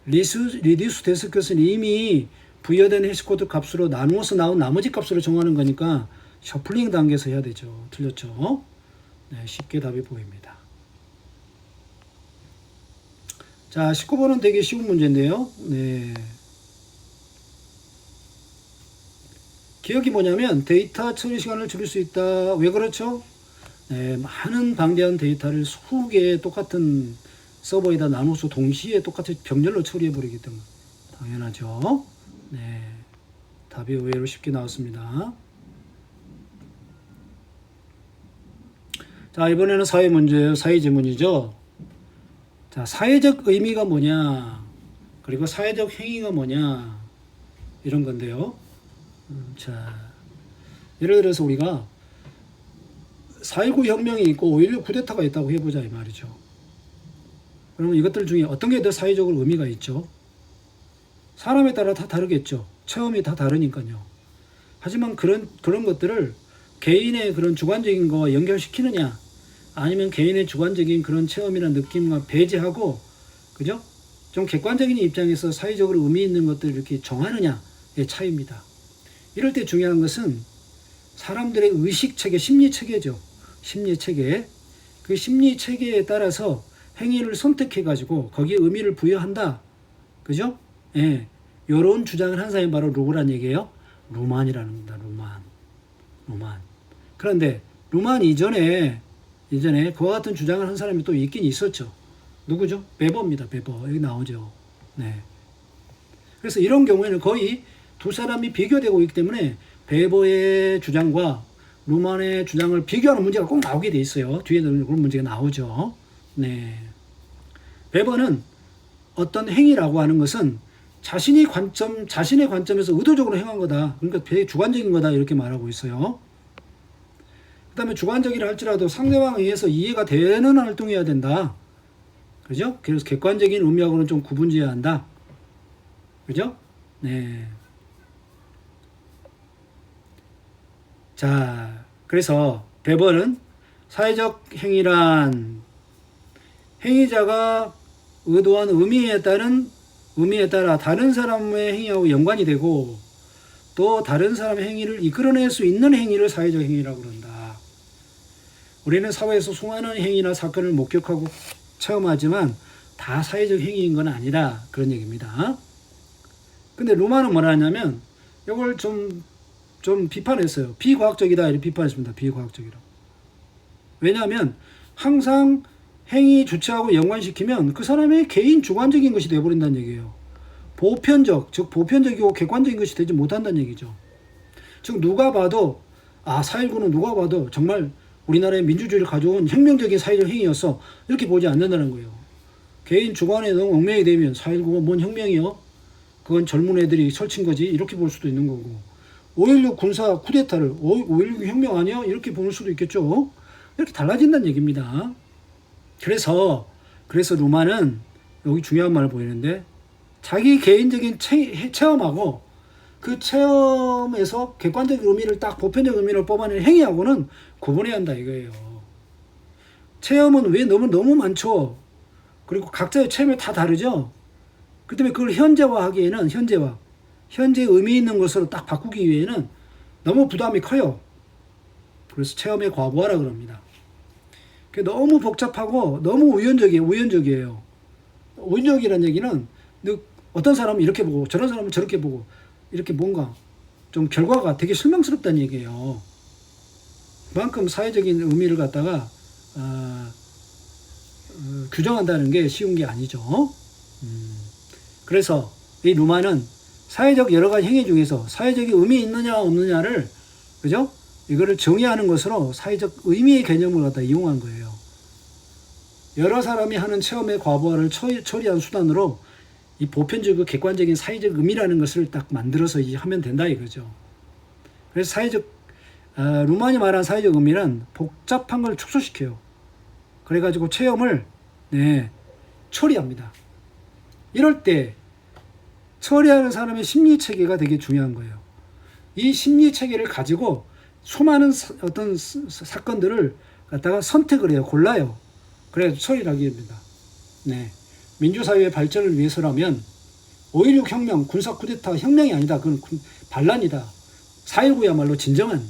리듀스 데스크에서는 이미 부여된 해시코드 값으로 나누어서 나온 나머지 값으로 정하는 거니까 셔플링 단계에서 해야 되죠. 틀렸죠. 네, 쉽게 답이 보입니다. 자, 19번은 되게 쉬운 문제인데요. 네. 기억이 뭐냐면 데이터 처리 시간을 줄일 수 있다. 왜 그렇죠? 네, 많은 방대한 데이터를 수개의 똑같은 서버에다 나눠서 동시에 똑같이 병렬로 처리해버리기 때문에 당연하죠. 네, 답이 의외로 쉽게 나왔습니다. 자, 이번에는 사회 문제예요. 사회 지문이죠. 자, 사회적 의미가 뭐냐, 그리고 사회적 행위가 뭐냐, 이런 건데요. 자, 예를 들어서 우리가 4.19 혁명이 있고 5.16 쿠데타가 있다고 해보자 이 말이죠. 그러면 이것들 중에 어떤 게 더 사회적으로 의미가 있죠? 사람에 따라 다 다르겠죠. 체험이 다 다르니까요. 하지만 그런 것들을 개인의 그런 주관적인 거와 연결시키느냐, 아니면 개인의 주관적인 그런 체험이나 느낌과 배제하고, 그죠? 좀 객관적인 입장에서 사회적으로 의미 있는 것들을 이렇게 정하느냐의 차이입니다. 이럴 때 중요한 것은 사람들의 의식 체계, 심리 체계죠. 심리 체계. 그 심리 체계에 따라서 행위를 선택해 가지고 거기에 의미를 부여한다. 그죠? 예. 요런 주장을 한 사람이 바로 누구란 얘기예요? 루만이라는 겁니다. 루만. 그런데 루만 이전에 그와 같은 주장을 한 사람이 또 있긴 있었죠. 누구죠? 베버입니다. 베버. 여기 나오죠. 네. 그래서 이런 경우에는 거의 두 사람이 비교되고 있기 때문에 베버의 주장과 루만의 주장을 비교하는 문제가 꼭 나오게 돼 있어요. 뒤에는 그런 문제가 나오죠. 네. 베버는 어떤 행위라고 하는 것은 자신의 관점에서 의도적으로 행한 거다. 그러니까 되게 주관적인 거다. 이렇게 말하고 있어요. 그 다음에 주관적이라 할지라도 상대방에 의해서 이해가 되는 활동이어야 된다. 그죠? 그래서 객관적인 의미하고는 좀 구분지어야 한다. 그죠? 네. 자, 그래서 베버는 사회적 행위란 행위자가 의도한 의미에 따라 다른 사람의 행위하고 연관이 되고 또 다른 사람의 행위를 이끌어낼 수 있는 행위를 사회적 행위라고 그런다. 우리는 사회에서 수많은 행위나 사건을 목격하고 체험하지만 다 사회적 행위인 건 아니다. 그런 얘기입니다. 근데 루만은 뭐라 하냐면 이걸 좀 비판했어요. 비과학적이다 이렇게 비판했습니다. 비과학적이라고. 왜냐하면 항상 행위 주체하고 연관시키면 그 사람의 개인 주관적인 것이 되어버린다는 얘기예요. 보편적, 즉 보편적이고 객관적인 것이 되지 못한다는 얘기죠. 즉 누가 봐도 4.19는 누가 봐도 정말 우리나라의 민주주의를 가져온 혁명적인 사회적 행위였어, 이렇게 보지 않는다는 거예요. 개인 주관에 너무 얽매이게 되면 4.19가 뭔 혁명이요? 그건 젊은 애들이 설친 거지, 이렇게 볼 수도 있는 거고, 5.16 군사 쿠데타를 5.16 혁명 아니야? 이렇게 볼 수도 있겠죠. 이렇게 달라진다는 얘기입니다. 그래서 루마는 여기 중요한 말을 보이는데, 자기 개인적인 체험하고 그 체험에서 객관적 의미를 딱 보편적 의미를 뽑아내는 행위하고는 구분해야 한다 이거예요. 체험은 왜 너무 많죠. 그리고 각자의 체험이 다 다르죠. 그 때문에 그걸 현재화하기에는 현재 의미 있는 것으로 딱 바꾸기 위해는 너무 부담이 커요. 그래서 체험에 과부하라 그럽니다. 너무 복잡하고 너무 우연적이에요. 우연적이라는 얘기는 어떤 사람은 이렇게 보고 저런 사람은 저렇게 보고, 이렇게 뭔가 좀 결과가 되게 실망스럽다는 얘기예요. 그만큼 사회적인 의미를 갖다가 규정한다는 게 쉬운 게 아니죠. 그래서 이 루마는 사회적 여러 가지 행위 중에서 사회적인 의미 있느냐 없느냐를, 그죠? 이거를 정의하는 것으로 사회적 의미의 개념을 갖다 이용한 거예요. 여러 사람이 하는 체험의 과부하를 처리한 수단으로 이 보편적이고 객관적인 사회적 의미라는 것을 딱 만들어서 이제 하면 된다 이거죠. 그래서 루만이 말한 사회적 의미는 복잡한 걸 축소시켜요. 그래가지고 체험을 처리합니다. 이럴 때 처리하는 사람의 심리 체계가 되게 중요한 거예요. 이 심리 체계를 가지고 수많은 어떤 사건들을 갖다가 선택을 해요. 골라요. 그래서 처리를 하게 됩니다. 민주사회의 발전을 위해서라면 5.16 혁명, 군사 쿠데타 혁명이 아니다. 그건 반란이다. 4.19야말로 진정한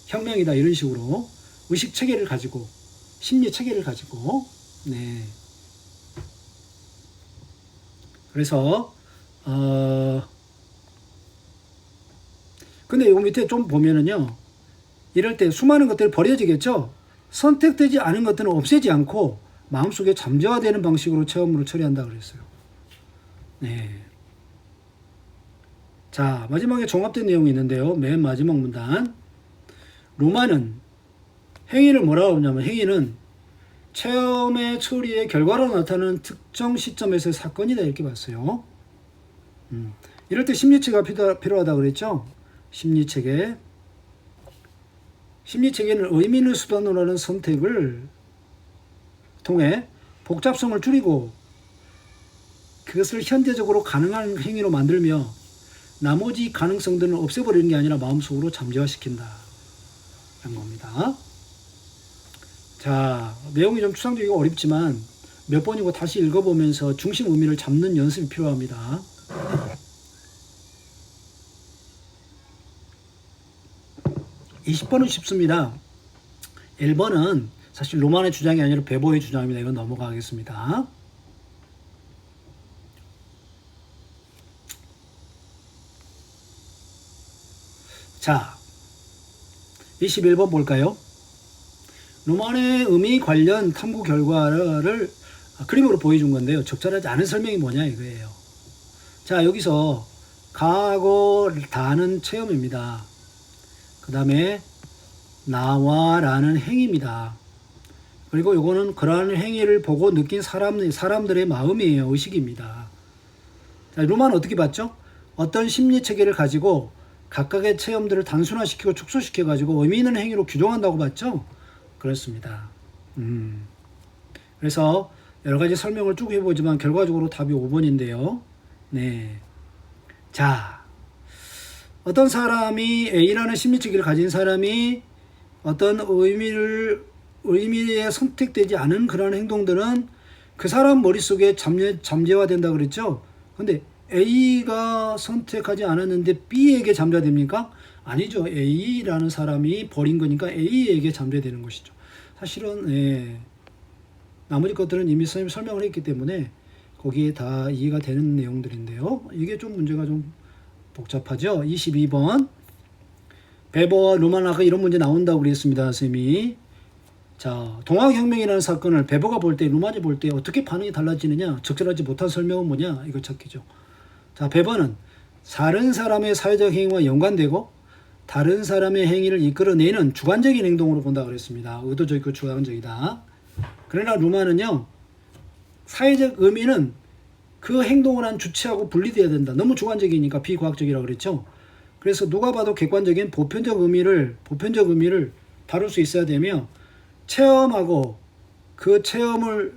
혁명이다. 이런 식으로 의식 체계를 가지고, 심리 체계를 가지고, 그래서 근데 요 밑에 좀 보면은요, 이럴 때 수많은 것들이 버려지겠죠. 선택되지 않은 것들은 없애지 않고 마음속에 잠재화되는 방식으로 체험으로 처리한다 그랬어요. 자, 마지막에 종합된 내용이 있는데요. 맨 마지막 문단. 루마는 행위를 뭐라고 하냐면, 행위는 체험의 처리의 결과로 나타나는 특정 시점에서의 사건이다 이렇게 봤어요. 이럴 때 심리체계가 필요하다 그랬죠. 심리체계는 의미 있는 수단으로 하는 선택을 통해 복잡성을 줄이고 그것을 현재적으로 가능한 행위로 만들며 나머지 가능성들은 없애버리는 게 아니라 마음속으로 잠재화시킨다 라는 겁니다. 자, 내용이 좀 추상적이고 어렵지만 몇 번이고 다시 읽어보면서 중심 의미를 잡는 연습이 필요합니다. 20번은 쉽습니다. 1번은 사실 루만의 주장이 아니라 베보의 주장입니다. 이건 넘어가겠습니다. 자, 21번 볼까요? 루만의 의미 관련 탐구 결과를 그림으로 보여준 건데요. 적절하지 않은 설명이 뭐냐 이거예요. 자, 여기서 가고 다는 체험입니다. 그 다음에 나와라는 행위입니다. 그리고 요거는 그러한 행위를 보고 느낀 사람들의 마음이에요. 의식입니다. 자, 루만은 어떻게 봤죠? 어떤 심리 체계를 가지고 각각의 체험들을 단순화시키고 축소시켜가지고 의미 있는 행위로 규정한다고 봤죠? 그렇습니다. 그래서 여러 가지 설명을 쭉 해보지만 결과적으로 답이 5번인데요. 자, 어떤 사람이 A라는 심리체계를 가진 사람이 어떤 의미에 선택되지 않은 그런 행동들은 그 사람 머릿속에 잠재화된다 그랬죠? 근데 A가 선택하지 않았는데 B에게 잠재화됩니까? 아니죠. A라는 사람이 버린 거니까 A에게 잠재되는 것이죠. 사실은 나머지 것들은 이미 선생님이 설명을 했기 때문에 거기에 다 이해가 되는 내용들인데요. 이게 좀 문제가 좀 복잡하죠. 22번 베버와 루만 아까 이런 문제 나온다고 그랬습니다. 선생님이 자, 동학혁명이라는 사건을 베버가 볼 때, 루마니 볼 때 어떻게 반응이 달라지느냐, 적절하지 못한 설명은 뭐냐, 이거 찾기죠. 자, 베버는 다른 사람의 사회적 행위와 연관되고 다른 사람의 행위를 이끌어내는 주관적인 행동으로 본다 그랬습니다. 의도적이고 주관적이다. 그러나 루마는요, 사회적 의미는 그 행동을 한 주체하고 분리돼야 된다. 너무 주관적이니까 비과학적이라고 그랬죠. 그래서 누가 봐도 객관적인 보편적 의미를 다룰 수 있어야 되며, 체험하고 그 체험을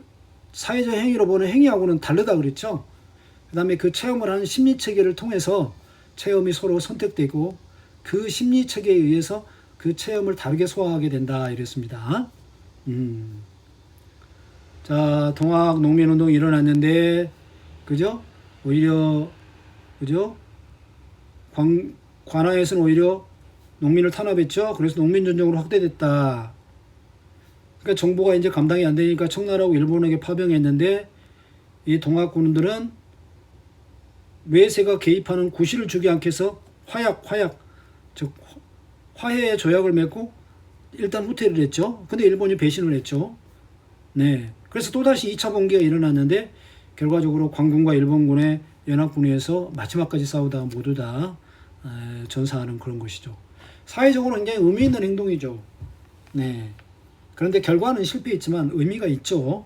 사회적 행위로 보는 행위하고는 다르다 그랬죠. 그 다음에 그 체험을 하는 심리체계를 통해서 체험이 서로 선택되고 그 심리체계에 의해서 그 체험을 다르게 소화하게 된다 이랬습니다. 자, 동학 농민운동이 일어났는데, 그죠? 오히려, 그죠? 관아에서는 오히려 농민을 탄압했죠. 그래서 농민전쟁으로 확대됐다. 그러니까 정부가 이제 감당이 안 되니까 청나라하고 일본에게 파병했는데, 이 동학군들은 외세가 개입하는 구실을 주지 않게 해서 즉 화해의 조약을 맺고 일단 후퇴를 했죠. 근데 일본이 배신을 했죠. 네. 그래서 또다시 2차 봉기가 일어났는데, 결과적으로 광군과 일본군의 연합군에서 마지막까지 싸우다가 모두 다 전사하는 그런 것이죠. 사회적으로 굉장히 의미 있는 행동이죠. 네. 그런데 결과는 실패했지만 의미가 있죠.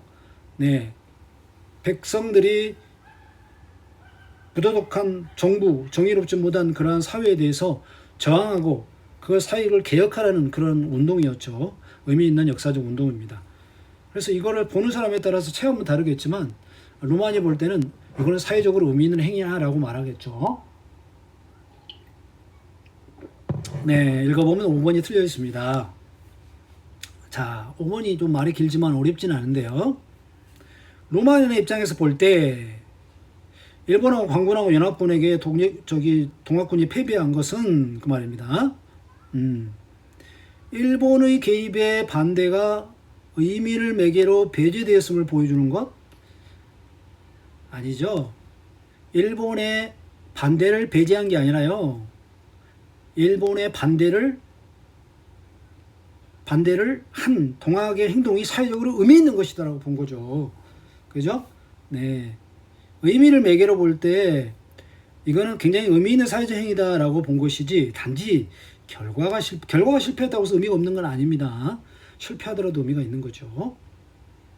네. 백성들이 부도덕한 정부, 정의롭지 못한 그러한 사회에 대해서 저항하고 그 사회를 개혁하라는 그런 운동이었죠. 의미 있는 역사적 운동입니다. 그래서 이거를 보는 사람에 따라서 체험은 다르겠지만, 루마니 볼 때는 이거는 사회적으로 의미 있는 행위야라고 말하겠죠. 네, 읽어보면 5번이 틀려 있습니다. 자, 5번이 좀 말이 길지만 어렵진 않은데요. 루마니의 입장에서 볼 때 일본하고 광군하고 연합군에게 동학군이 패배한 것은 그 말입니다. 일본의 개입에 반대가 의미를 매개로 배제되었음을 보여주는 것? 아니죠. 일본의 반대를 배제한 게 아니라요, 일본의 반대를 한 동학의 행동이 사회적으로 의미 있는 것이다라고 본 거죠. 그죠? 네. 의미를 매개로 볼 때 이거는 굉장히 의미 있는 사회적 행위다라고 본 것이지, 단지 결과가 실패했다고 해서 의미가 없는 건 아닙니다. 실패하더라도 의미가 있는 거죠.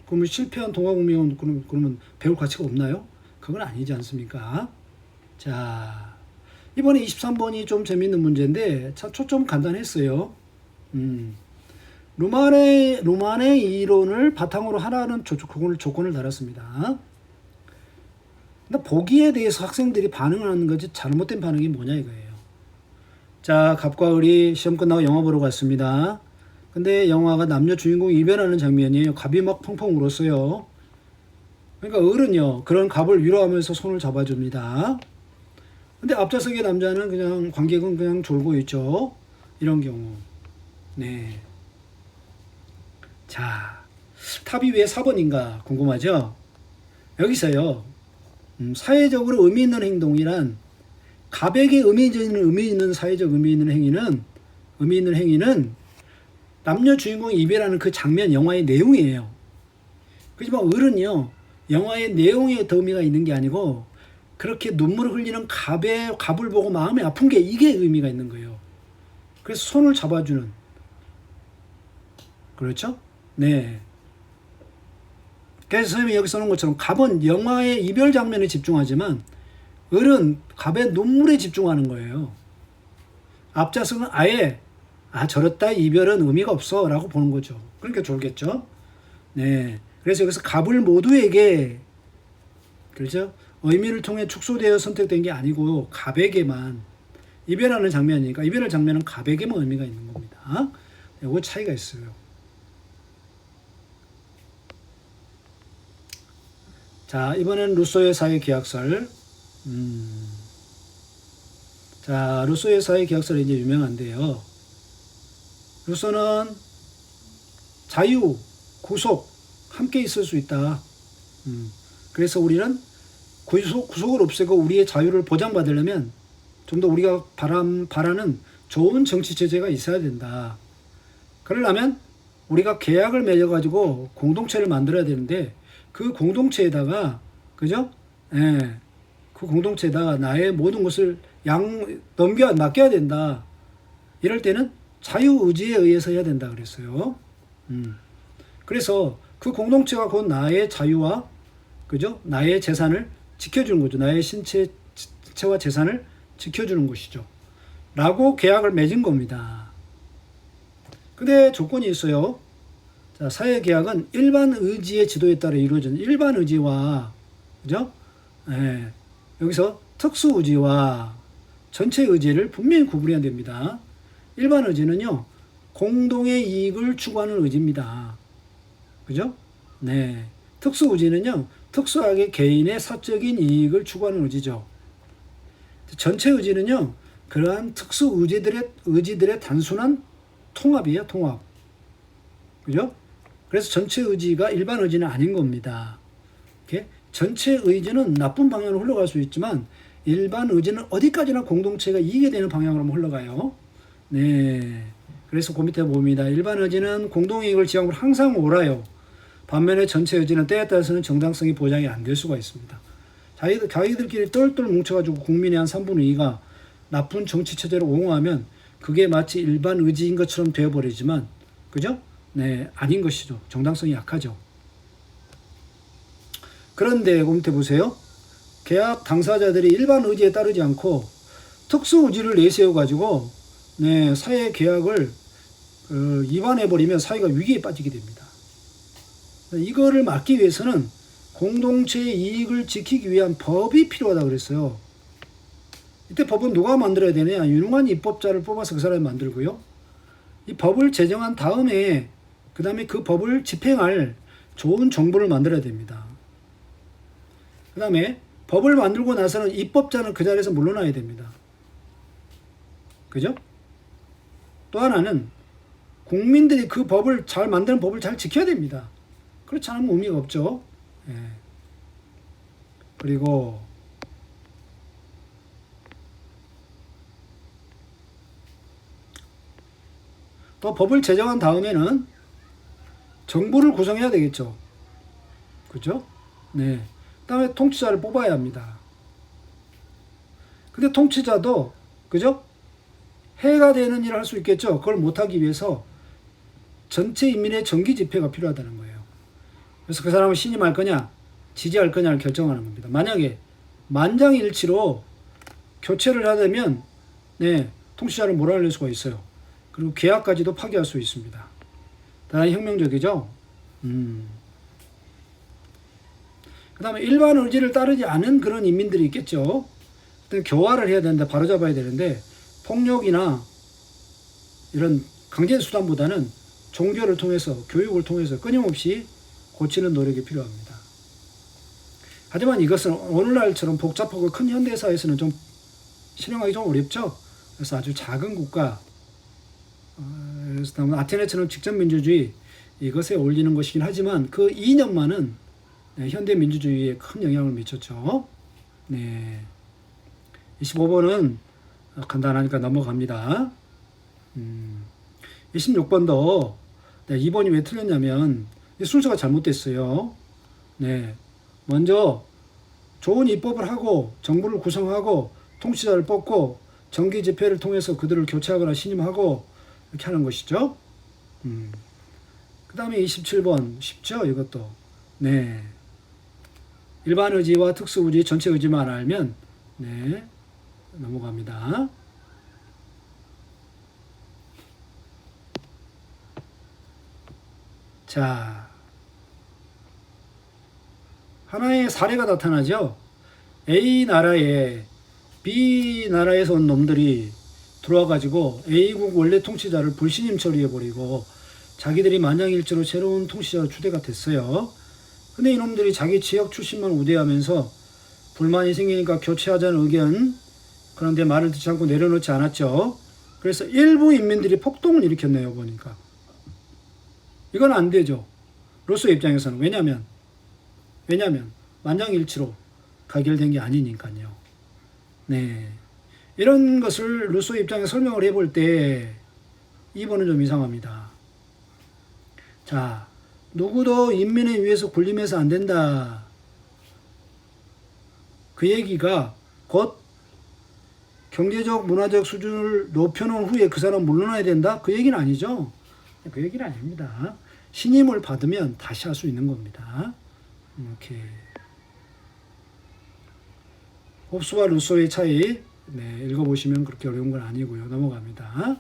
그러면 실패한 동학운명 그러면 배울 가치가 없나요? 그건 아니지 않습니까? 자, 이번에 23번이 좀 재밌는 문제인데, 초점 간단했어요. 루만의 이론을 바탕으로 하라는 조건을 달았습니다. 근데 보기에 대해서 학생들이 반응하는 거지 잘못된 반응이 뭐냐 이거예요. 자, 갑과 을이 시험 끝나고 영화 보러 갔습니다. 근데 영화가 남녀 주인공이 이별하는 장면이에요. 갑이 막 펑펑 울었어요. 그러니까 을은요, 그런 갑을 위로하면서 손을 잡아줍니다. 근데 앞좌석의 남자는 그냥, 관객은 그냥 졸고 있죠. 이런 경우. 네. 자, 탑이 왜 4번인가 궁금하죠? 여기서요, 사회적으로 의미 있는 행동이란, 갑에게 의미 있는 사회적 의미 있는 행위는 남녀 주인공이 이별하는 그 장면, 영화의 내용이에요. 그렇지만 을은요, 영화의 내용에 더 의미가 있는 게 아니고, 그렇게 눈물을 흘리는 갑을 보고 마음이 아픈 게, 이게 의미가 있는 거예요. 그래서 손을 잡아주는. 그렇죠? 네. 그래서 선생님이 여기 써놓은 것처럼 갑은 영화의 이별 장면에 집중하지만 을은 갑의 눈물에 집중하는 거예요. 앞좌석은 아예 저렇다, 이별은 의미가 없어 라고 보는 거죠. 그러니까 졸겠죠. 네. 그래서 여기서 갑을 모두에게, 그렇죠, 의미를 통해 축소되어 선택된 게 아니고 갑에게만, 이별하는 장면이니까 이별할 장면은 갑에게만 의미가 있는 겁니다. 이거 차이가 있어요. 자, 이번엔 루소의 사회계약설. 자, 루소의 사회계약설이 이제 유명한데요. 루소는 자유, 구속 함께 있을 수 있다. 그래서 우리는 구속을 없애고 우리의 자유를 보장받으려면 좀 더 우리가 바라는 좋은 정치 체제가 있어야 된다. 그러려면 우리가 계약을 맺어가지고 공동체를 만들어야 되는데 그 공동체에다가 그죠? 예, 그 공동체에다가 나의 모든 것을 맡겨야 된다. 이럴 때는 자유의지에 의해서 해야 된다 그랬어요. 그래서 그 공동체가 곧 나의 자유와 그죠? 나의 재산을 지켜주는 거죠. 나의 신체와 재산을 지켜주는 것이죠. 라고 계약을 맺은 겁니다. 근데 조건이 있어요. 자, 사회계약은 일반 의지의 지도에 따라 이루어지는 일반 의지와 그죠? 예, 여기서 특수 의지와 전체 의지를 분명히 구분해야 됩니다. 일반 의지는요, 공동의 이익을 추구하는 의지입니다. 그죠? 네. 특수 의지는요, 특수하게 개인의 사적인 이익을 추구하는 의지죠. 전체 의지는요, 그러한 특수 의지들의 단순한 통합이에요, 통합. 그죠? 그래서 전체 의지가 일반 의지는 아닌 겁니다. 이렇게 전체 의지는 나쁜 방향으로 흘러갈 수 있지만 일반 의지는 어디까지나 공동체가 이기게 되는 방향으로 흘러가요. 네. 그래서 그 밑에 봅니다. 일반 의지는 공동이익을 지향으로 항상 옳아요. 반면에 전체 의지는 때에 따라서는 정당성이 보장이 안 될 수가 있습니다. 자기들끼리 똘똘 뭉쳐가지고 국민의 한 3분의 2가 나쁜 정치 체제로 옹호하면 그게 마치 일반 의지인 것처럼 되어버리지만, 그죠? 네, 아닌 것이죠. 정당성이 약하죠. 그런데 그 밑에 보세요. 계약 당사자들이 일반 의지에 따르지 않고 특수 의지를 내세워가지고 네, 사회 계약을 위반해버리면 사회가 위기에 빠지게 됩니다. 이거를 막기 위해서는 공동체의 이익을 지키기 위한 법이 필요하다 그랬어요. 이때 법은 누가 만들어야 되느냐? 유능한 입법자를 뽑아서 그 사람이 만들고요. 이 법을 제정한 다음에 그 다음에 그 법을 집행할 좋은 정부를 만들어야 됩니다. 그 다음에 법을 만들고 나서는 입법자는 그 자리에서 물러나야 됩니다. 그죠? 또 하나는 국민들이 그 법을 잘 만드는 법을 잘 지켜야 됩니다. 그렇지 않으면 의미가 없죠. 예. 그리고 또 법을 제정한 다음에는 정부를 구성해야 되겠죠. 그죠? 네. 그다음에 통치자를 뽑아야 합니다. 근데 통치자도 그죠? 해가 되는 일을 할 수 있겠죠. 그걸 못하기 위해서 전체 인민의 정기 집회가 필요하다는 거예요. 그래서 그 사람을 신임할 거냐, 지지할 거냐를 결정하는 겁니다. 만약에 만장일치로 교체를 하려면 네, 통치자를 몰아낼 수가 있어요. 그리고 계약까지도 파기할 수 있습니다. 대단히 혁명적이죠. 그 다음에 일반 의지를 따르지 않은 그런 인민들이 있겠죠. 교화를 해야 되는데, 바로잡아야 되는데, 폭력이나 이런 강제 수단보다는 종교를 통해서, 교육을 통해서 끊임없이 고치는 노력이 필요합니다. 하지만 이것은 오늘날처럼 복잡하고 큰 현대사에서는 좀 실행하기 좀 어렵죠. 그래서 아주 작은 국가, 그래서 아테네처럼 직접민주주의, 이것에 어울리는 것이긴 하지만 그 이념만은 현대 민주주의에 큰 영향을 미쳤죠. 네. 25번은 간단하니까 넘어갑니다. 26번도 네, 2번이 왜 틀렸냐면 순서가 잘못됐어요. 네. 먼저 좋은 입법을 하고 정부를 구성하고 통치자를 뽑고 정기 집회를 통해서 그들을 교체하거나 신임하고 이렇게 하는 것이죠. 그 다음에 27번 쉽죠? 이것도. 네. 일반 의지와 특수 의지, 전체 의지만 알면 네. 넘어갑니다. 자, 하나의 사례가 나타나죠. A 나라에 B 나라에서 온 놈들이 들어와가지고 A국 원래 통치자를 불신임 처리해버리고 자기들이 만장일치로 새로운 통치자로 추대가 됐어요. 근데 이놈들이 자기 지역 출신만 우대하면서 불만이 생기니까 교체하자는 의견, 그런데 말을 듣지 않고 내려놓지 않았죠. 그래서 일부 인민들이 폭동을 일으켰네요, 보니까. 이건 안 되죠. 로스의 입장에서는. 왜냐면 만장일치로 가결된 게 아니니까요. 네. 이런 것을 루소 입장에 설명을 해볼 때 2번은 좀 이상합니다. 자, 누구도 인민에 의해서 군림해서 안 된다. 그 얘기가 곧 경제적, 문화적 수준을 높여놓은 후에 그 사람 물러나야 된다? 그 얘기는 아니죠. 그 얘기는 아닙니다. 신임을 받으면 다시 할 수 있는 겁니다. 이렇게. 홉스와 루소의 차이, 네, 읽어보시면 그렇게 어려운 건 아니고요. 넘어갑니다.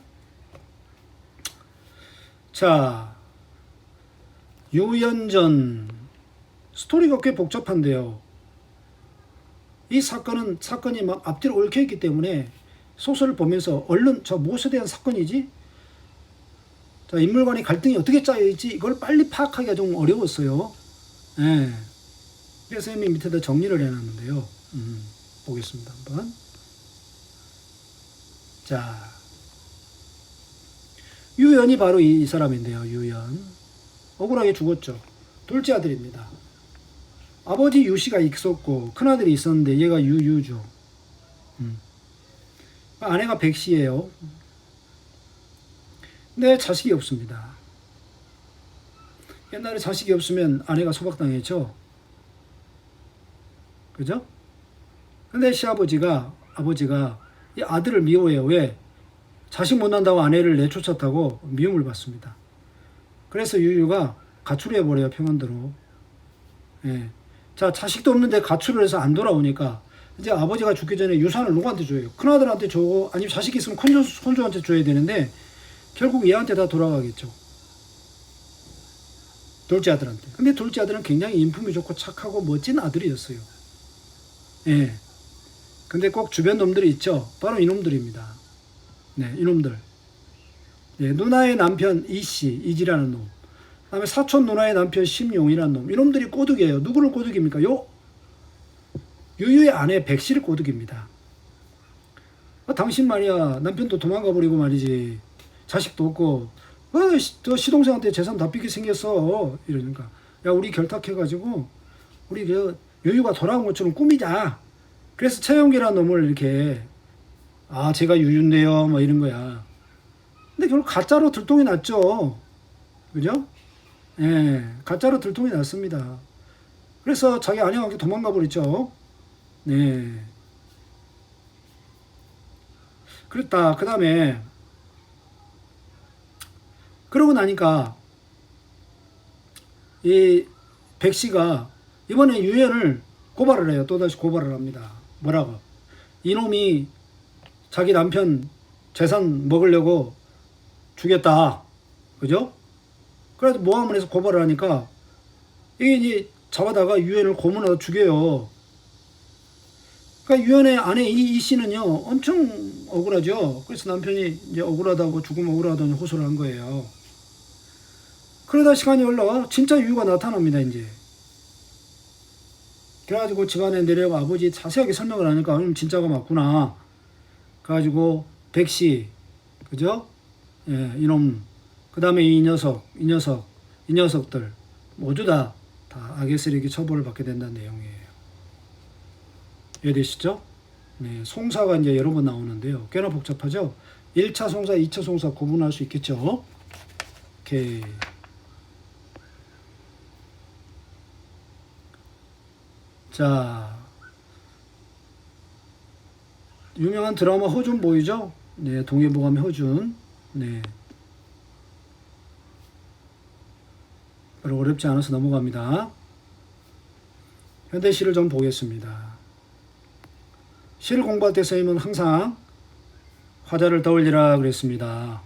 자, 유연전. 스토리가 꽤 복잡한데요. 이 사건이 막 앞뒤로 얽혀있기 때문에 소설을 보면서 얼른 무엇에 대한 사건이지? 자, 인물 간의 갈등이 어떻게 짜여있지? 이걸 빨리 파악하기가 좀 어려웠어요. 예. 그래서 쌤이 밑에다 정리를 해놨는데요. 보겠습니다. 한번. 자, 유연이 바로 이 사람인데요. 유연. 억울하게 죽었죠. 둘째 아들입니다. 아버지 유씨가 있었고 큰아들이 있었는데 얘가 유유죠. 아내가 백씨예요. 근데 자식이 없습니다. 옛날에 자식이 없으면 아내가 소박당했죠. 그죠? 근데 아버지가 이 아들을 미워해요. 왜? 자식 못 난다고 아내를 내쫓았다고 미움을 받습니다. 그래서 유유가 가출해 버려요. 평안도로. 예. 자, 자식도 없는데 가출을 해서 안 돌아오니까 이제 아버지가 죽기 전에 유산을 누구한테 줘요? 큰아들한테 주고, 아니면 자식이 있으면 손주한테 줘야 되는데 결국 얘한테 다 돌아가겠죠. 둘째 아들한테. 근데 둘째 아들은 굉장히 인품이 좋고 착하고 멋진 아들이었어요. 예. 근데 꼭 주변 놈들이 있죠. 바로 이놈들입니다. 네, 이놈들. 예, 누나의 남편 이지라는 놈. 그 다음에 사촌 누나의 남편 심용이라는 놈. 이놈들이 꼬드기예요. 누구를 꼬드깁니까? 유유의 아내 백씨를 꼬드깁니다. 당신 말이야, 남편도 도망가 버리고 말이지, 자식도 없고 저 시동생한테 재산 다 삐게 생겼어. 이러니까, 야, 우리 결탁해가지고 우리 유유가 돌아온 것처럼 꾸미자. 그래서 최영기라는 놈을 이렇게, 제가 유유인데요 뭐 이런 거야. 근데 결국 가짜로 들통이 났죠. 그죠? 예, 가짜로 들통이 났습니다. 그래서 자기 아내와 함께 도망가 버렸죠. 네. 그랬다. 그 다음에 그러고 나니까 이 백씨가 이번에 유연을 고발을 해요. 또다시 고발을 합니다. 뭐라고? 이놈이 자기 남편 재산 먹으려고 죽였다. 그죠? 그래서 모함을 해서 고발을 하니까 이게 이제 잡아다가 유연을 고문하다 죽여요. 그러니까 유연의 아내 이 씨는요 엄청 억울하죠. 그래서 남편이 이제 억울하다고, 죽음 억울하다는 호소를 한 거예요. 그러다 시간이 흘러 진짜 유유가 나타납니다. 이제 그래가지고 집안에 내려가 아버지 자세하게 설명을 하니까 진짜가 맞구나. 그래가지고 백씨, 그죠? 예, 이놈, 그 다음에 이 녀석들 모두 다 악의 쓰레기 처벌을 받게 된다는 내용이에요. 이해되시죠? 네, 송사가 이제 여러 번 나오는데요. 꽤나 복잡하죠? 1차 송사, 2차 송사 구분할 수 있겠죠? 오케이. 자, 유명한 드라마 허준 보이죠? 네, 동해보감의 허준. 네. 별로 어렵지 않아서 넘어갑니다. 현대시를 좀 보겠습니다. 시를 공부할 때 선생님은 항상 화자를 떠올리라 그랬습니다.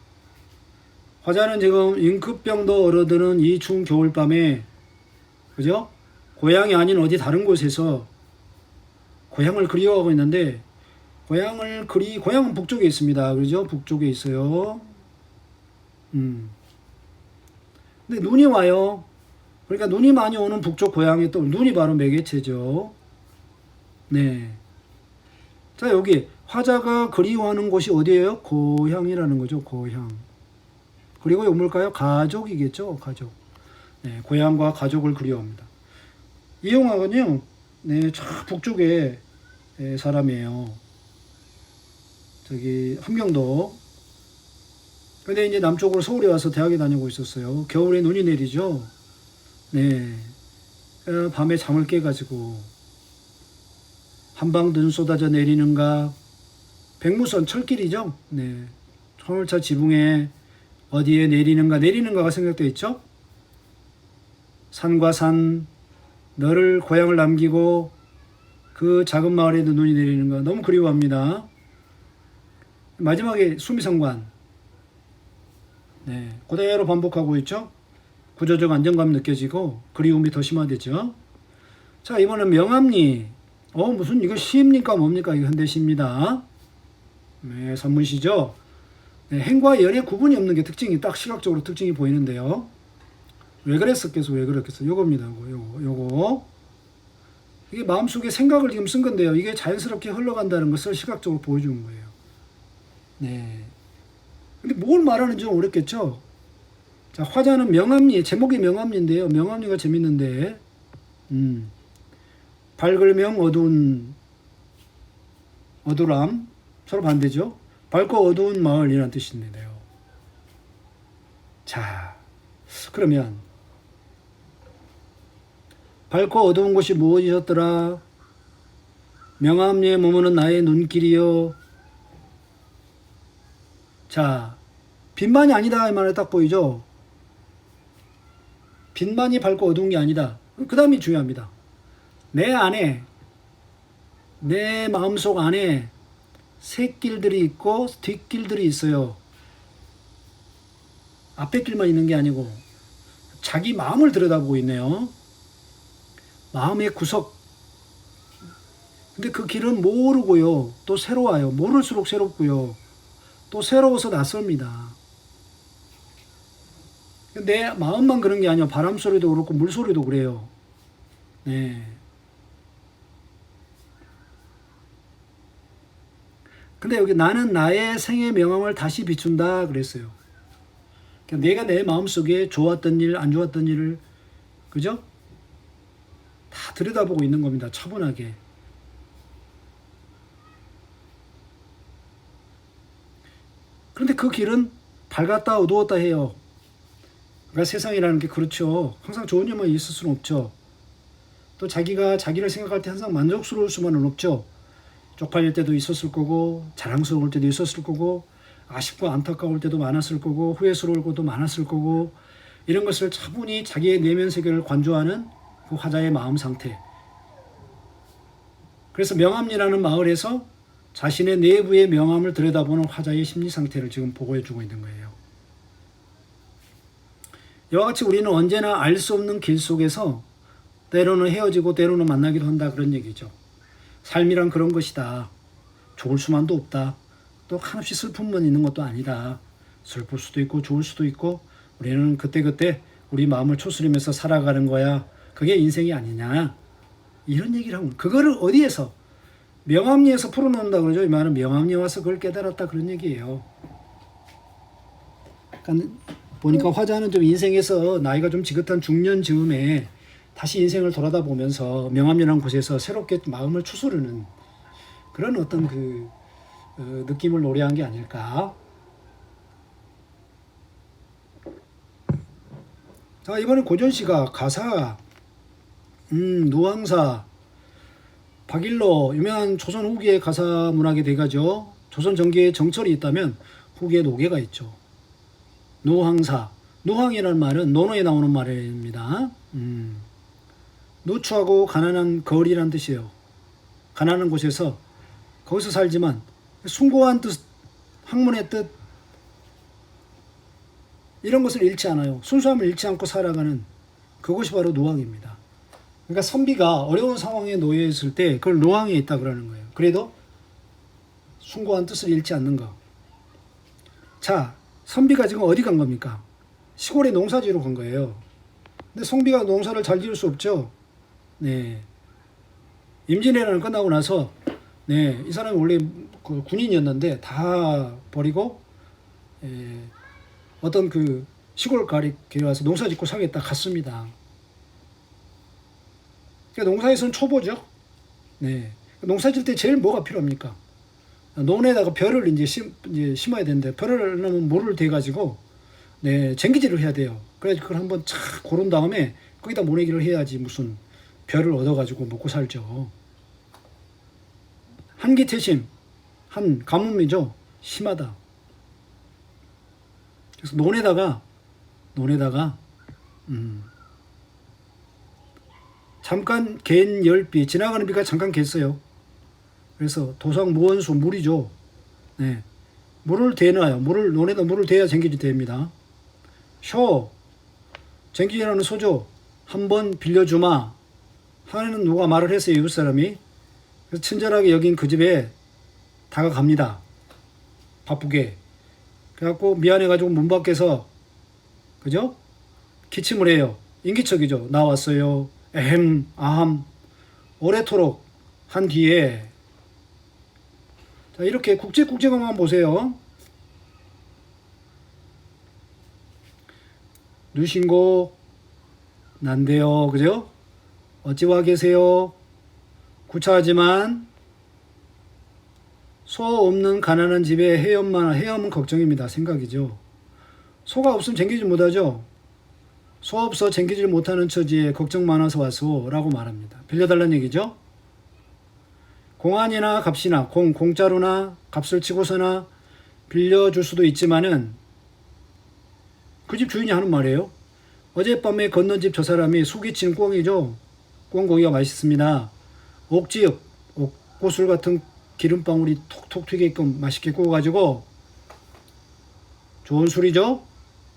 화자는 지금 임금병도 얼어드는 이 추운 겨울밤에, 그죠? 고향이 아닌 어디 다른 곳에서 고향을 그리워하고 있는데, 고향은 북쪽에 있습니다. 그죠? 북쪽에 있어요. 근데 눈이 와요. 그러니까 눈이 많이 오는 북쪽 고향에 또 눈이 바로 매개체죠. 네. 자, 여기 화자가 그리워하는 곳이 어디예요? 고향이라는 거죠. 고향. 그리고 이거 뭘까요? 가족이겠죠. 가족. 네, 고향과 가족을 그리워합니다. 이용학은요, 네, 저 북쪽에 사람이에요. 저기 함경도 근데 이제 남쪽으로 서울에 와서 대학에 다니고 있었어요. 겨울에 눈이 내리죠. 네. 밤에 잠을 깨가지고 한방 눈 쏟아져 내리는가. 백무선 철길이죠. 네. 화물차 지붕에 어디에 내리는가가 생각되어 있죠. 산과 산, 너를 고향을 남기고 그 작은 마을에도 눈이 내리는가 너무 그리워합니다. 마지막에 수미상관. 네, 그대로 반복하고 있죠. 구조적 안정감 느껴지고 그리움이 더 심화되죠. 자, 이번엔 명암리. 무슨 이거 시입니까 뭡니까? 이거 현대시입니다. 네, 산문시죠. 네, 행과 연의 구분이 없는 게 특징이 딱 시각적으로 특징이 보이는데요. 왜 그랬었겠어? 왜 그랬겠어? 요겁니다. 요거. 이게 마음속에 생각을 지금 쓴 건데요. 이게 자연스럽게 흘러간다는 것을 시각적으로 보여주는 거예요. 네. 근데 뭘 말하는지 좀 어렵겠죠? 자, 화자는 명암리, 제목이 명암리인데요. 명암리가 재밌는데, 밝을명 어두람, 서로 반대죠. 밝고 어두운 마을이라는 뜻인데요. 자, 그러면 밝고 어두운 곳이 무엇이었더라? 명암리에 머무는 나의 눈길이요. 자, 빛만이 아니다 이 말에 딱 보이죠? 빛만이 밝고 어두운 게 아니다. 그 다음이 중요합니다. 내 안에, 내 마음속 안에 샛길들이 있고 뒷길들이 있어요. 앞에 길만 있는 게 아니고 자기 마음을 들여다보고 있네요. 마음의 구석. 근데 그 길은 모르고요. 또 새로워요. 모를수록 새롭고요. 또 새로워서 낯섭니다. 내 마음만 그런 게 아니라 바람 소리도 그렇고 물 소리도 그래요. 네. 근데 여기 나는 나의 생의 명암을 다시 비춘다 그랬어요. 그러니까 내가 내 마음속에 좋았던 일, 안 좋았던 일을, 그죠? 다 들여다보고 있는 겁니다. 차분하게. 그런데 그 길은 밝았다 어두웠다 해요. 그러니까 세상이라는 게 그렇죠. 항상 좋은 일만 있을 수는 없죠. 또 자기가 자기를 생각할 때 항상 만족스러울 수만은 없죠. 쪽팔릴 때도 있었을 거고 자랑스러울 때도 있었을 거고 아쉽고 안타까울 때도 많았을 거고 후회스러울 것도 많았을 거고 이런 것을 차분히 자기의 내면 세계를 관조하는 그 화자의 마음 상태. 그래서 명암리라는 마을에서 자신의 내부의 명암을 들여다보는 화자의 심리 상태를 지금 보고해주고 있는 거예요. 이와 같이 우리는 언제나 알 수 없는 길 속에서 때로는 헤어지고 때로는 만나기도 한다 그런 얘기죠. 삶이란 그런 것이다. 좋을 수만도 없다. 또 한없이 슬픔만 있는 것도 아니다. 슬플 수도 있고 좋을 수도 있고 우리는 그때그때 우리 마음을 추스리면서 살아가는 거야. 그게 인생이 아니냐. 이런 얘기를 하고 그거를 어디에서 명암리에서 풀어놓는다 그러죠. 이 말은 명암리에 와서 그걸 깨달았다 그런 얘기예요. 그러니까 보니까 화자는 좀 인생에서 나이가 좀 지긋한 중년 즈음에 다시 인생을 돌아다 보면서 명암리라는 곳에서 새롭게 마음을 추스르는 그런 어떤 그 느낌을 노래한 게 아닐까. 자, 이번에 고전시가 가사, 노항사, 박일로 유명한 조선 후기의 가사 문학의 대가죠. 조선 전기에 정철이 있다면 후기에 노계가 있죠. 노항사, 노항이라는 말은 논어에 나오는 말입니다. 노추하고 가난한 거리란 뜻이에요. 가난한 곳에서 거기서 살지만 숭고한 뜻, 학문의 뜻 이런 것을 잃지 않아요. 순수함을 잃지 않고 살아가는 그것이 바로 노항입니다. 그러니까 선비가 어려운 상황에 놓여 있을 때 그걸 노항에 있다 그러는 거예요. 그래도 숭고한 뜻을 잃지 않는 거. 자, 선비가 지금 어디 간 겁니까? 시골에 농사지로 간 거예요. 근데 선비가 농사를 잘 지을 수 없죠. 네. 임진왜란을 끝나고 나서 이 사람이 원래 그 군인이었는데 다 버리고 어떤 그 시골 가리에 와서 농사 짓고 살겠다 갔습니다. 그러니까 농사에서는 초보죠. 농사 질 때 제일 뭐가 필요합니까? 논에다가 벼를 이제 심어야 되는데, 벼를 넣으면 물을 대가지고 네, 쟁기질을 해야 돼요. 그래서 그걸 한번 착 고른 다음에 거기다 모내기를 해야지 무슨 벼를 얻어가지고 먹고 살죠. 한기태심, 한 가뭄이죠. 심하다. 그래서 논에다가 잠깐 갠 열비, 지나가는 비가 잠깐 갰어요. 그래서 도성 무원수, 물이죠. 네, 물을 대놔요. 논에다 물을 대야 쟁기질이 됩니다. 쇼, 쟁기질하는 소조 한번 빌려주마 하는 누가 말을 했어요. 이웃 사람이. 그래서 친절하게 여긴 그 집에 다가갑니다. 바쁘게. 그래갖고 미안해가지고 문 밖에서 그죠? 기침을 해요. 인기척이죠. 나왔어요. 에헴, 아함. 오래도록 한 뒤에 자, 이렇게 국제공항만 보세요. 누신고 난데요. 그죠? 어찌와 계세요? 구차하지만 소 없는 가난한 집에 해엄은 걱정입니다. 생각이죠. 소가 없으면 쟁기질 못하죠. 소 없어 쟁기질 못하는 처지에 걱정 많아서 왔소 라고 말합니다. 빌려달라는 얘기죠. 공안이나 값이나 공짜로나 값을 치고서나 빌려줄 수도 있지만은 그 집 주인이 하는 말이에요. 어젯밤에 건넌 집 저 사람이 수기친 꿩이죠. 꿩고기가 맛있습니다. 옥지읍, 옥고술 같은 기름방울이 톡톡 튀게끔 맛있게 구워가지고 좋은 술이죠.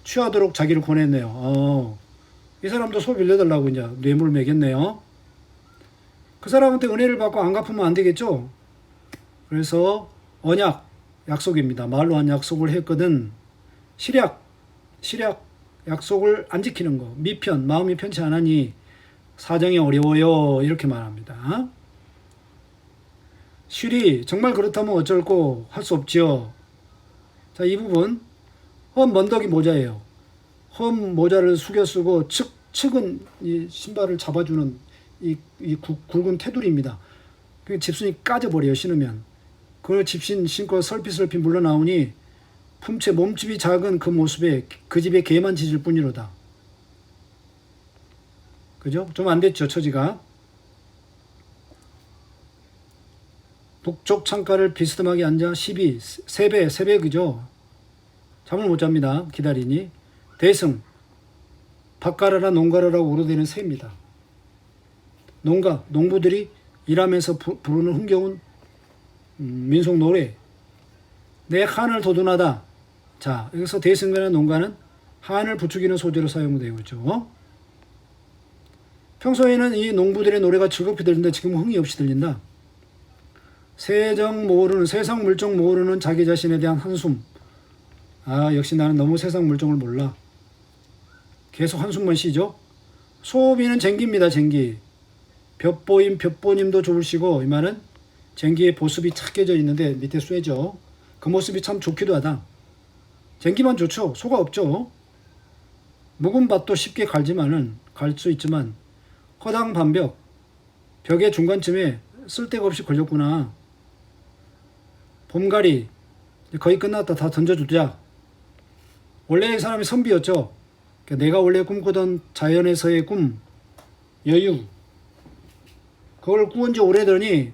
취하도록 자기를 권했네요. 이 사람도 소 빌려달라고 이제 뇌물 매겼네요. 그 사람한테 은혜를 받고 안 갚으면 안 되겠죠. 그래서 언약, 약속입니다. 말로 한 약속을 했거든. 실약, 약속을 안 지키는 거. 미편, 마음이 편치 않으니 사정이 어려워요. 이렇게 말합니다. 실이 정말 그렇다면 어쩔고 할 수 없지요. 자, 이 부분 헌 먼덕이 모자예요. 헌 모자를 숙여 쓰고 측은 이 신발을 잡아주는 이 굵은 테두리입니다. 그 집순이 까져버려요. 신으면. 그걸 집신 신고 설핏설핏 물러나오니 품체 몸집이 작은 그 모습에 그 집에 개만 짖을 뿐이로다. 그죠? 좀 안 됐죠, 처지가. 북쪽 창가를 비스듬하게 앉아 3배, 그죠? 잠을 못 잡니다. 기다리니. 대승, 밭가라라 농가라라고 우러대는 새입니다. 농부들이 일하면서 부르는 흥겨운 민속 노래. 내 한을 도둔하다. 자, 여기서 대승이라는 농가는 한을 부추기는 소재로 사용되고 있죠. 평소에는 이 농부들의 노래가 즐겁게 들리는데 지금 흥이 없이 들린다. 세상 물정 모르는 자기 자신에 대한 한숨. 역시 나는 너무 세상 물정을 몰라. 계속 한숨만 쉬죠. 소비는 쟁기입니다. 쟁기. 볕보님도 좋으시고 이 말은 쟁기의 보습이 착 깨져 있는데 밑에 쇠죠. 그 모습이 참 좋기도 하다. 쟁기만 좋죠. 소가 없죠. 묵은 밭도 쉽게 갈 수 있지만 허당 반벽, 벽의 중간쯤에 쓸데가 없이 걸렸구나. 봄가리 거의 끝났다. 다 던져주자. 원래 이 사람이 선비였죠. 내가 원래 꿈꾸던 자연에서의 꿈, 여유, 그걸 꾸은 지 오래더니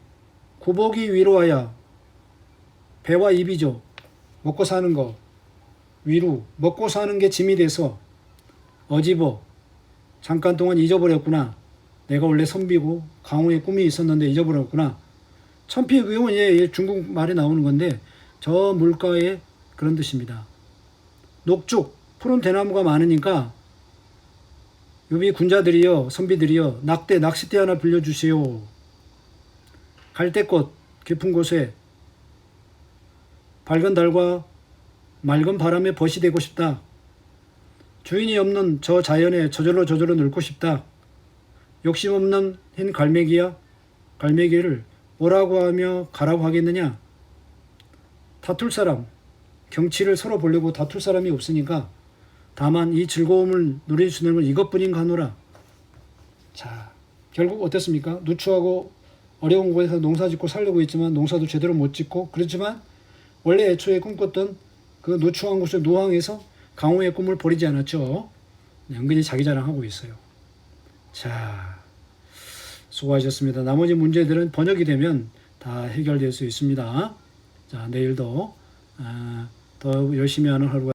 구복이 위로하여 배와 입이죠. 먹고 사는 거, 위로 먹고 사는 게 짐이 돼서 어집어 잠깐 동안 잊어버렸구나. 내가 원래 선비고 강호의 꿈이 있었는데 잊어버렸구나. 천피위원이 중국 말에 나오는 건데 저 물가에 그런 뜻입니다. 녹죽, 푸른 대나무가 많으니까 유비 군자들이여, 선비들이여, 낚싯대 하나 빌려주시오. 갈대꽃 깊은 곳에 밝은 달과 맑은 바람에 벗이 되고 싶다. 주인이 없는 저 자연에 저절로 늙고 싶다. 욕심 없는 흰 갈매기를 오라고 하며 가라고 하겠느냐. 다툴 사람, 경치를 서로 보려고 다툴 사람이 없으니까 다만 이 즐거움을 누릴 수 있는 건 이것뿐인가 하노라. 자, 결국 어땠습니까? 누추하고 어려운 곳에서 농사 짓고 살려고 했지만 농사도 제대로 못 짓고 그렇지만 원래 애초에 꿈꿨던 그 누추한 곳의 누항에서 강호의 꿈을 버리지 않았죠. 은근히 자기 자랑하고 있어요. 자, 수고하셨습니다. 나머지 문제들은 번역이 되면 다 해결될 수 있습니다. 자, 내일도 더 열심히 하는 하루가